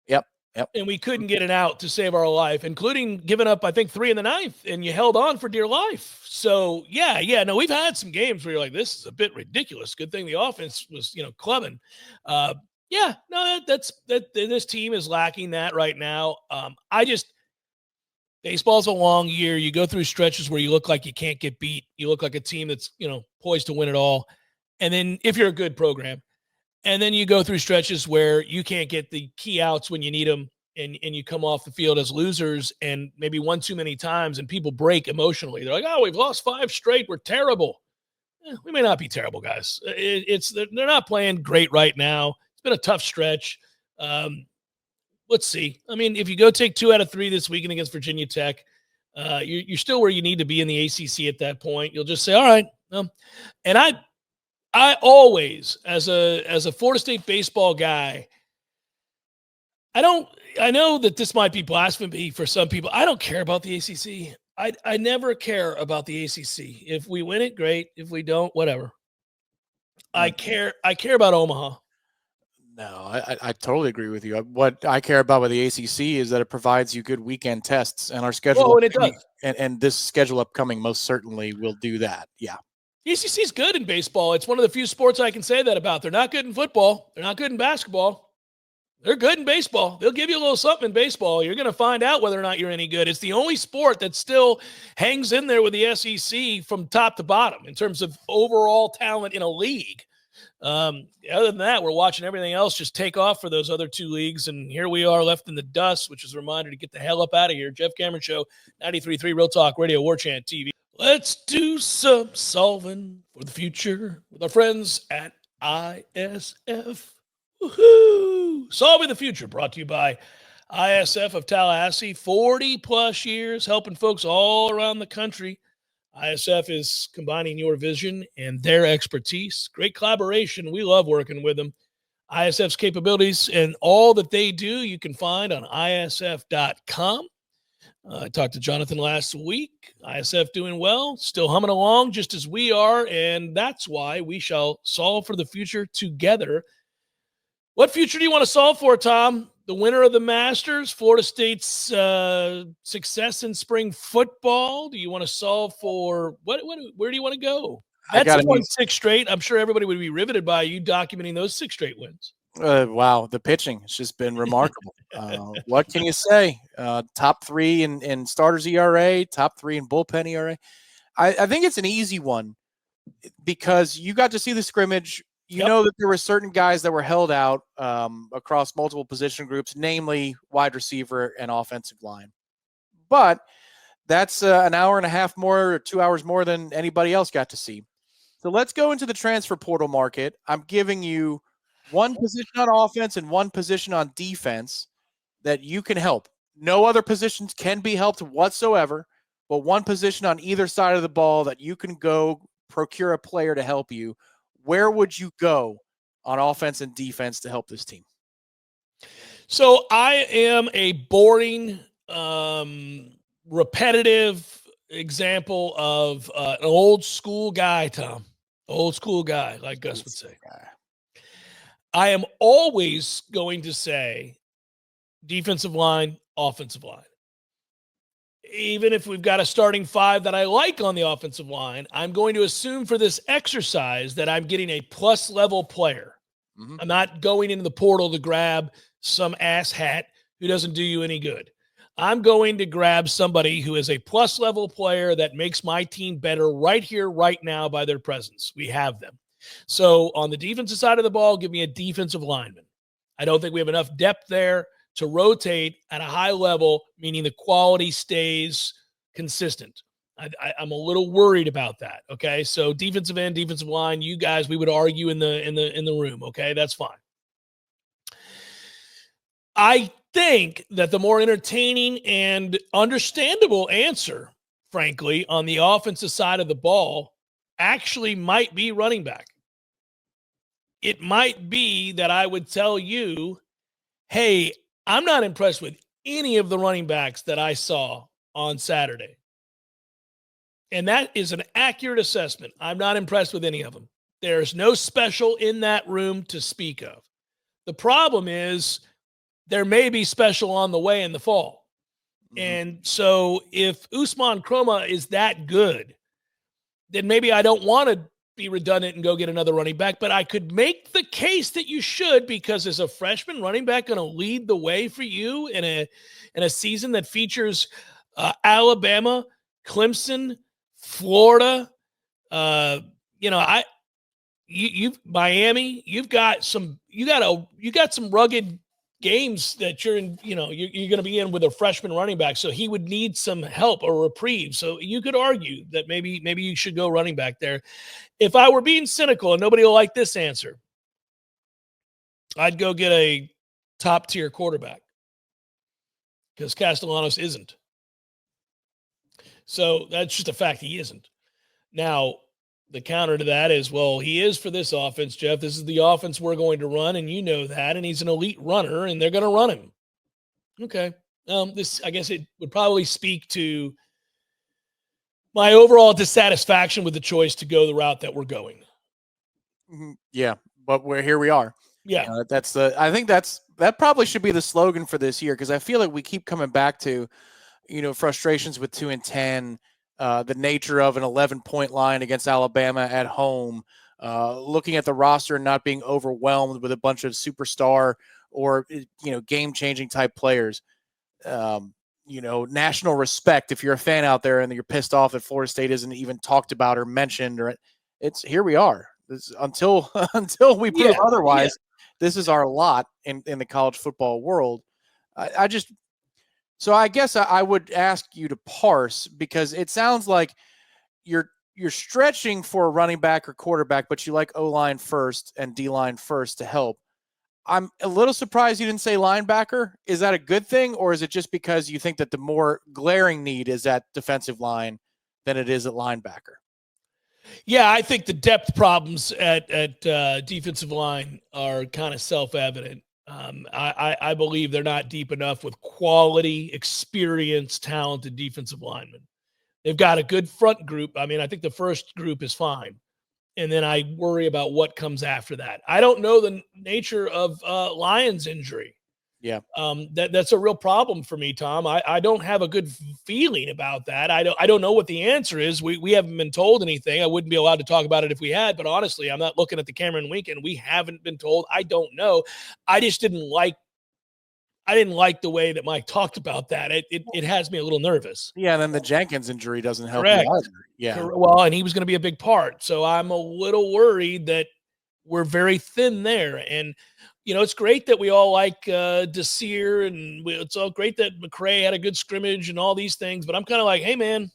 Yep. And we couldn't get it out to save our life, including giving up, I think, 3 in the 9th, and you held on for dear life. So, no, we've had some games where you're like, this is a bit ridiculous. Good thing the offense was, clubbing. This team is lacking that right now. Baseball's a long year. You go through stretches where you look like you can't get beat. You look like a team that's, poised to win it all. And then if you're a good program, and then you go through stretches where you can't get the key outs when you need them, and you come off the field as losers and maybe one too many times, and people break emotionally. They're like, oh, we've lost 5 straight. We're terrible. We may not be terrible, guys. They're not playing great right now. It's been a tough stretch. Let's see. I mean, if you go take 2 out of 3 this weekend against Virginia Tech, you're still where you need to be in the ACC at that point. You'll just say, all right. And I always, as a Florida State baseball guy, I know that this might be blasphemy for some people. I don't care about the ACC. I never care about the ACC. If we win it, great. If we don't, whatever. I care about Omaha. No, I totally agree with you. What I care about with the ACC is that it provides you good weekend tests, and our schedule. Oh, and it does. And this schedule upcoming most certainly will do that. Yeah. The ACC is good in baseball. It's one of the few sports I can say that about. They're not good in football. They're not good in basketball. They're good in baseball. They'll give you a little something in baseball. You're going to find out whether or not you're any good. It's the only sport that still hangs in there with the SEC from top to bottom in terms of overall talent in a league. Other than that, we're watching everything else just take off for those other 2 leagues. And here we are left in the dust, which is a reminder to get the hell up out of here. Jeff Cameron Show, 93.3 Real Talk Radio, Warchant TV. Let's do some solving for the future with our friends at ISF. Woohoo! Solving the Future, brought to you by ISF of Tallahassee, 40-plus years helping folks all around the country. ISF is combining your vision and their expertise. Great collaboration. We love working with them. ISF's capabilities and all that they do, you can find on isf.com. I talked to Jonathan last week. ISF doing well, still humming along just as we are, and that's why we shall solve for the future together. What future do you want to solve for, Tom? The winner of the Masters, Florida State's success in spring football? Do you want to solve for where do you want to go? Mets have won 6 straight. I'm sure everybody would be riveted by you documenting those 6 straight wins. Wow, the pitching has just been remarkable. What can you say? Top 3 in starters ERA, top 3 in bullpen ERA. I think it's an easy one because you got to see the scrimmage. You know that there were certain guys that were held out across multiple position groups, namely wide receiver and offensive line. But that's an hour and a half more or 2 hours more than anybody else got to see. So let's go into the transfer portal market. I'm giving you one position on offense and one position on defense that you can help. No other positions can be helped whatsoever, but one position on either side of the ball that you can go procure a player to help you. Where would you go on offense and defense to help this team? So I am a boring, repetitive example of an old school guy, Tom. Old school guy, like Gus would say. I am always going to say defensive line, offensive line. Even if we've got a starting 5 that I like on the offensive line, I'm going to assume for this exercise that I'm getting a plus level player. Mm-hmm. I'm not going into the portal to grab some ass hat who doesn't do you any good. I'm going to grab somebody who is a plus level player that makes my team better right here, right now by their presence. We have them. So on the defensive side of the ball, give me a defensive lineman. I don't think we have enough depth there to rotate at a high level, meaning the quality stays consistent. I'm a little worried about that. Okay, so defensive end, defensive line, you guys, we would argue in the room. Okay, that's fine. I think that the more entertaining and understandable answer, frankly, on the offensive side of the ball, actually might be running back. It might be that I would tell you, hey, I'm not impressed with any of the running backs that I saw on Saturday. And that is an accurate assessment. I'm not impressed with any of them. There's no special in that room to speak of. The problem is there may be special on the way in the fall. Mm-hmm. And so if Usman Kroma is that good, then maybe I don't want to be redundant and go get another running back, but I could make the case that you should, because as a freshman running back going to lead the way for you in a season that features Alabama, Clemson, Florida, Miami, you got some rugged games that you're in, you're going to be in with a freshman running back. So he would need some help or reprieve. So you could argue that maybe you should go running back there. If I were being cynical, and nobody will like this answer, I'd go get a top tier quarterback, because Castellanos isn't. So that's just a fact. He isn't. Now, the counter to that is, well, he is for this offense, Jeff. This is the offense we're going to run, and you know that, and he's an elite runner, and they're going to run him. Okay. I guess it would probably speak to my overall dissatisfaction with the choice to go the route that we're going. Yeah, but here we are. Yeah. I think that probably should be the slogan for this year, because I feel like we keep coming back to, frustrations with 2 and 10, the nature of an 11-point line against Alabama at home, looking at the roster and not being overwhelmed with a bunch of superstar or, game-changing type players. National respect, if you're a fan out there and you're pissed off that Florida State isn't even talked about or mentioned, or here we are. Until we prove otherwise, this is our lot in the college football world. So I guess I would ask you to parse, because it sounds like you're stretching for a running back or quarterback, but you like O-line first and D-line first to help. I'm a little surprised you didn't say linebacker. Is that a good thing, or is it just because you think that the more glaring need is at defensive line than it is at linebacker? Yeah, I think the depth problems at defensive line are kind of self-evident. I believe they're not deep enough with quality, experienced, talented defensive linemen. They've got a good front group. I mean, I think the first group is fine. And then I worry about what comes after that. I don't know the nature of Lyon's injury. Yeah. That's a real problem for me, Tom. I don't have a good feeling about that. I don't know what the answer is. We haven't been told anything. I wouldn't be allowed to talk about it if we had, but honestly, I'm not looking at the camera and winking. We haven't been told. I don't know. I just didn't like the way that Mike talked about that. It has me a little nervous. Yeah, and then the Jenkins injury doesn't help Correct. you either. Yeah. Well, and he was going to be a big part. So I'm a little worried that we're very thin there. And, it's great that we all like Desir, and it's all great that McCray had a good scrimmage and all these things. But I'm kind of like, hey, man,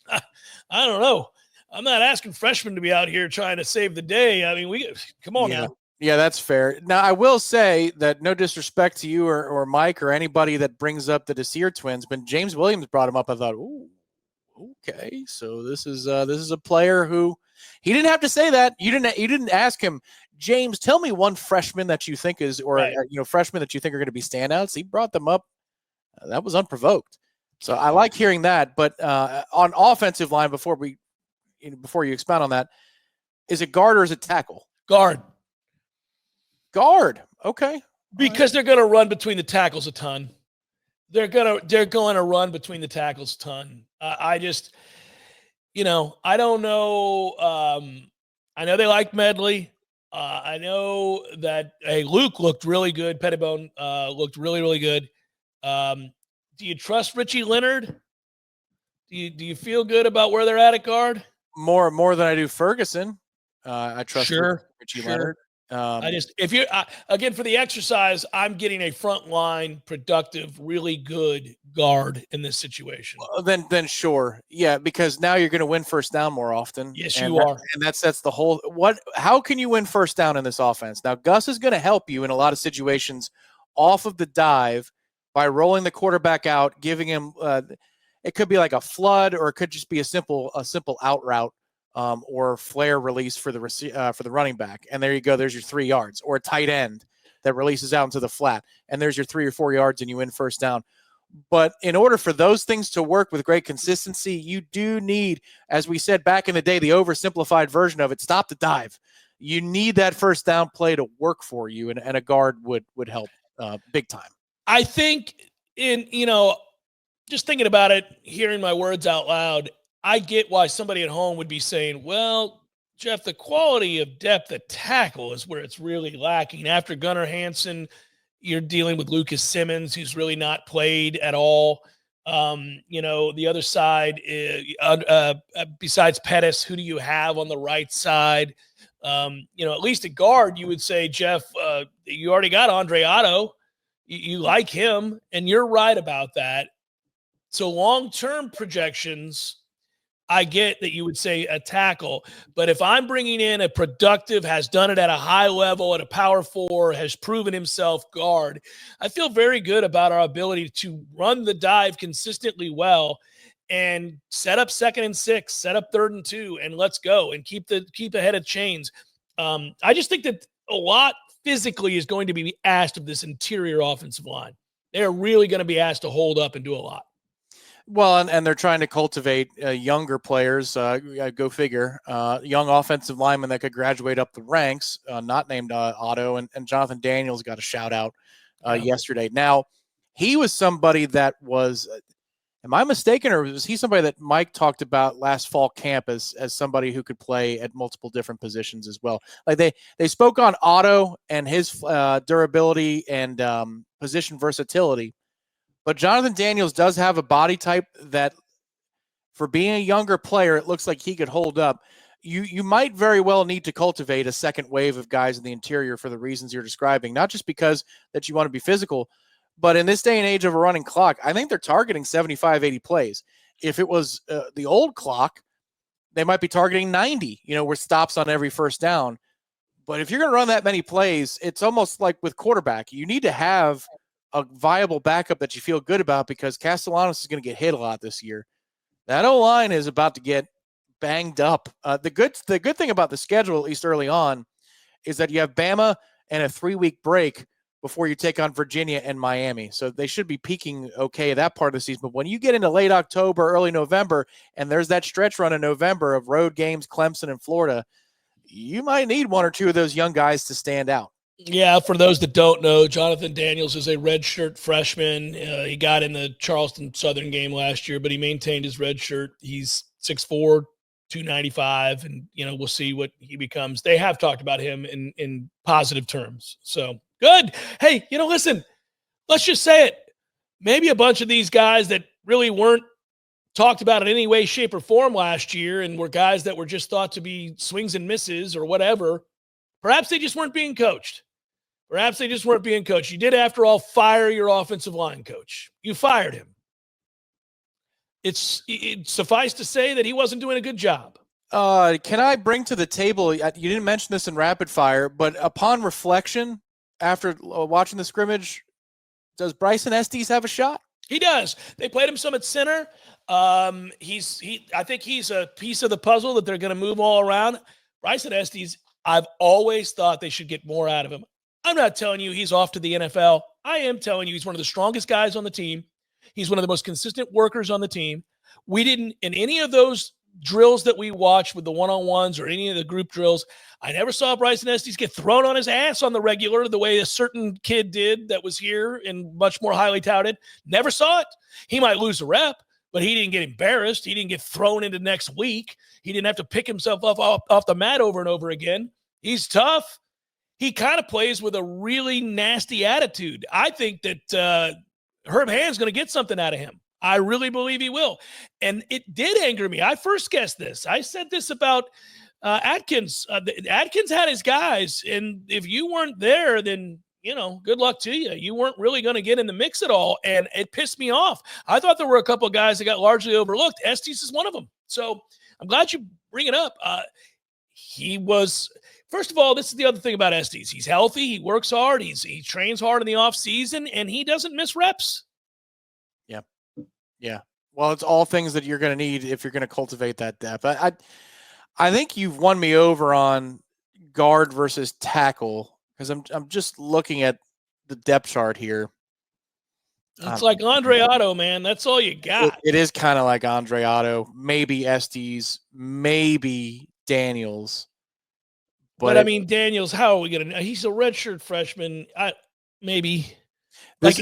I don't know. I'm not asking freshmen to be out here trying to save the day. I mean, come on now. Yeah, that's fair. Now, I will say that no disrespect to you or Mike or anybody that brings up the Desir twins, but James Williams brought him up. I thought, ooh, okay, so this is a player who he didn't have to say that. You didn't ask him, James, tell me one freshman that you think is, or right, freshmen that you think are going to be standouts. He brought them up. That was unprovoked. So I like hearing that. But on offensive line, before you expound on that, is it guard or is it tackle? Guard. Okay. Because they're going to run between the tackles a ton. They're going to run between the tackles a ton. I just, I don't know. I know they like Medley. I know that Luke looked really good. Pettibone looked really, really good. Do you trust Richie Leonard? Do you feel good about where they're at guard? More than I do Ferguson. I trust Richie Leonard. Again, for the exercise, I'm getting a front line, productive, really good guard in this situation. Then sure. Yeah, because now you're going to win first down more often. Yes, you are. And that's the whole, how can you win first down in this offense? Now, Gus is going to help you in a lot of situations off of the dive by rolling the quarterback out, giving him, it could be like a flood, or it could just be a simple out route. Or flare release for the running back. And there you go. There's your 3 yards, or a tight end that releases out into the flat. And there's your 3 or 4 yards and you win first down. But in order for those things to work with great consistency, you do need, as we said back in the day, the oversimplified version of it, stop the dive. You need that first down play to work for you. And a guard would help big time. I think just thinking about it, hearing my words out loud, I get why somebody at home would be saying, well, Jeff, the quality of depth at tackle is where it's really lacking. After Gunnar Hansen, you're dealing with Lucas Simmons, who's really not played at all. The other side, besides Pettis, who do you have on the right side? At least at guard, you would say, Jeff, you already got Andre Otto. You like him, and you're right about that. So long-term projections, I get that you would say a tackle, but if I'm bringing in a productive, has done it at a high level, at a power 4, has proven himself guard, I feel very good about our ability to run the dive consistently well and set up 2nd and 6, set up 3rd and 2, and let's go and keep the head of chains. I just think that a lot physically is going to be asked of this interior offensive line. They're really going to be asked to hold up and do a lot. Well, and they're trying to cultivate younger players, go figure, young offensive linemen that could graduate up the ranks, not named Otto, and Jonathan Daniels got a shout out yesterday. Now, he was somebody that was, am I mistaken, or was he somebody that Mike talked about last fall camp as somebody who could play at multiple different positions as well? Like they spoke on Otto and his durability and position versatility. But Jonathan Daniels does have a body type that, for being a younger player, it looks like he could hold up. You might very well need to cultivate a second wave of guys in the interior for the reasons you're describing, not just because that you want to be physical, but in this day and age of a running clock, I think they're targeting 75, 80 plays. If it was the old clock, they might be targeting 90, with stops on every first down. But if you're going to run that many plays, it's almost like with quarterback. You need to have a viable backup that you feel good about because Castellanos is going to get hit a lot this year. That O-line is about to get banged up. The good thing about the schedule, at least early on, is that you have Bama and a 3-week break before you take on Virginia and Miami. So they should be peaking okay that part of the season. But when you get into late October, early November, and there's that stretch run in November of road games, Clemson and Florida, you might need one or two of those young guys to stand out. Yeah, for those that don't know, Jonathan Daniels is a redshirt freshman. He got in the Charleston Southern game last year, but he maintained his red shirt. He's 6'4", 295, and we'll see what he becomes. They have talked about him in positive terms. So good. Hey, listen, let's just say it. Maybe a bunch of these guys that really weren't talked about in any way, shape, or form last year and were guys that were just thought to be swings and misses or whatever, perhaps they just weren't being coached. You did, after all, fire your offensive line coach. You fired him. It's suffice to say that he wasn't doing a good job. Can I bring to the table, you didn't mention this in rapid fire, but upon reflection, after watching the scrimmage, does Bryson Estes have a shot? He does. They played him some at center. I think he's a piece of the puzzle that they're going to move all around. Bryson Estes, I've always thought they should get more out of him. I'm not telling you he's off to the NFL. I am telling you he's one of the strongest guys on the team. He's one of the most consistent workers on the team. We didn't, in any of those drills that we watched with the one-on-ones or any of the group drills, I never saw Bryson Estes get thrown on his ass on the regular the way a certain kid did that was here and much more highly touted. Never saw it. He might lose a rep, but he didn't get embarrassed. He didn't get thrown into next week. He didn't have to pick himself up off the mat over and over again. He's tough. He kind of plays with a really nasty attitude. I think that Herb Hand's going to get something out of him. I really believe he will. And it did anger me. I first guessed this. I said this about Atkins. Atkins had his guys, and if you weren't there, then, good luck to you. You weren't really going to get in the mix at all, and it pissed me off. I thought there were a couple of guys that got largely overlooked. Estes is one of them. So I'm glad you bring it up. He was – first of all, this is the other thing about Estes. He's healthy. He works hard. He trains hard in the offseason, and he doesn't miss reps. Yeah. Well, it's all things that you're going to need if you're going to cultivate that depth. I think you've won me over on guard versus tackle because I'm just looking at the depth chart here. It's like Andre Otto, man. That's all you got. It is kind of like Andre Otto, maybe Estes, maybe Daniels. But I mean, Daniels, how are we going to – he's a redshirt freshman. Maybe. This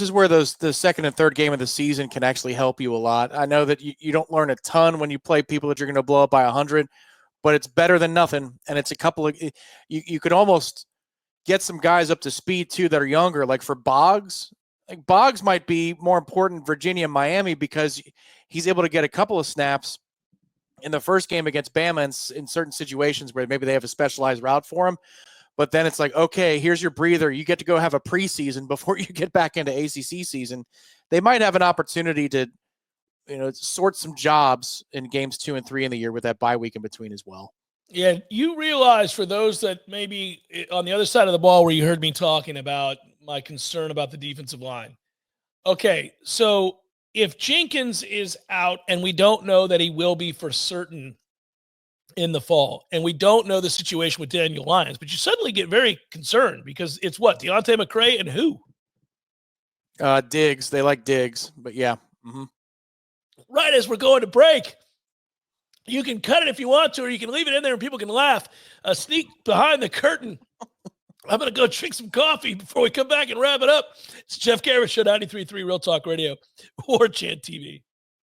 is where the second and third game of the season can actually help you a lot. I know that you don't learn a ton when you play people that you're going to blow up by 100, but it's better than nothing. And it's a couple of you could almost get some guys up to speed too that are younger. Like for Boggs, Boggs might be more important in Virginia and Miami because he's able to get a couple of snaps in the first game against Bama in certain situations where maybe they have a specialized route for him. But then it's like, okay, here's your breather. You get to go have a preseason before you get back into ACC season. They might have an opportunity to, sort some jobs in games 2 and 3 in the year with that bye week in between as well. Yeah, you realize for those that maybe on the other side of the ball where you heard me talking about my concern about the defensive line. Okay, so if Jenkins is out and we don't know that he will be for certain in the fall, and we don't know the situation with Daniel Lyons, but you suddenly get very concerned because it's what? Deontay McCray and who? Diggs. They like Diggs, but yeah. Mm-hmm. Right as we're going to break, you can cut it if you want to, or you can leave it in there and people can laugh. A sneak behind the curtain. I'm going to go drink some coffee before we come back and wrap it up. It's Jeff Garrett Show, 93.3 Real Talk Radio, Warchant TV.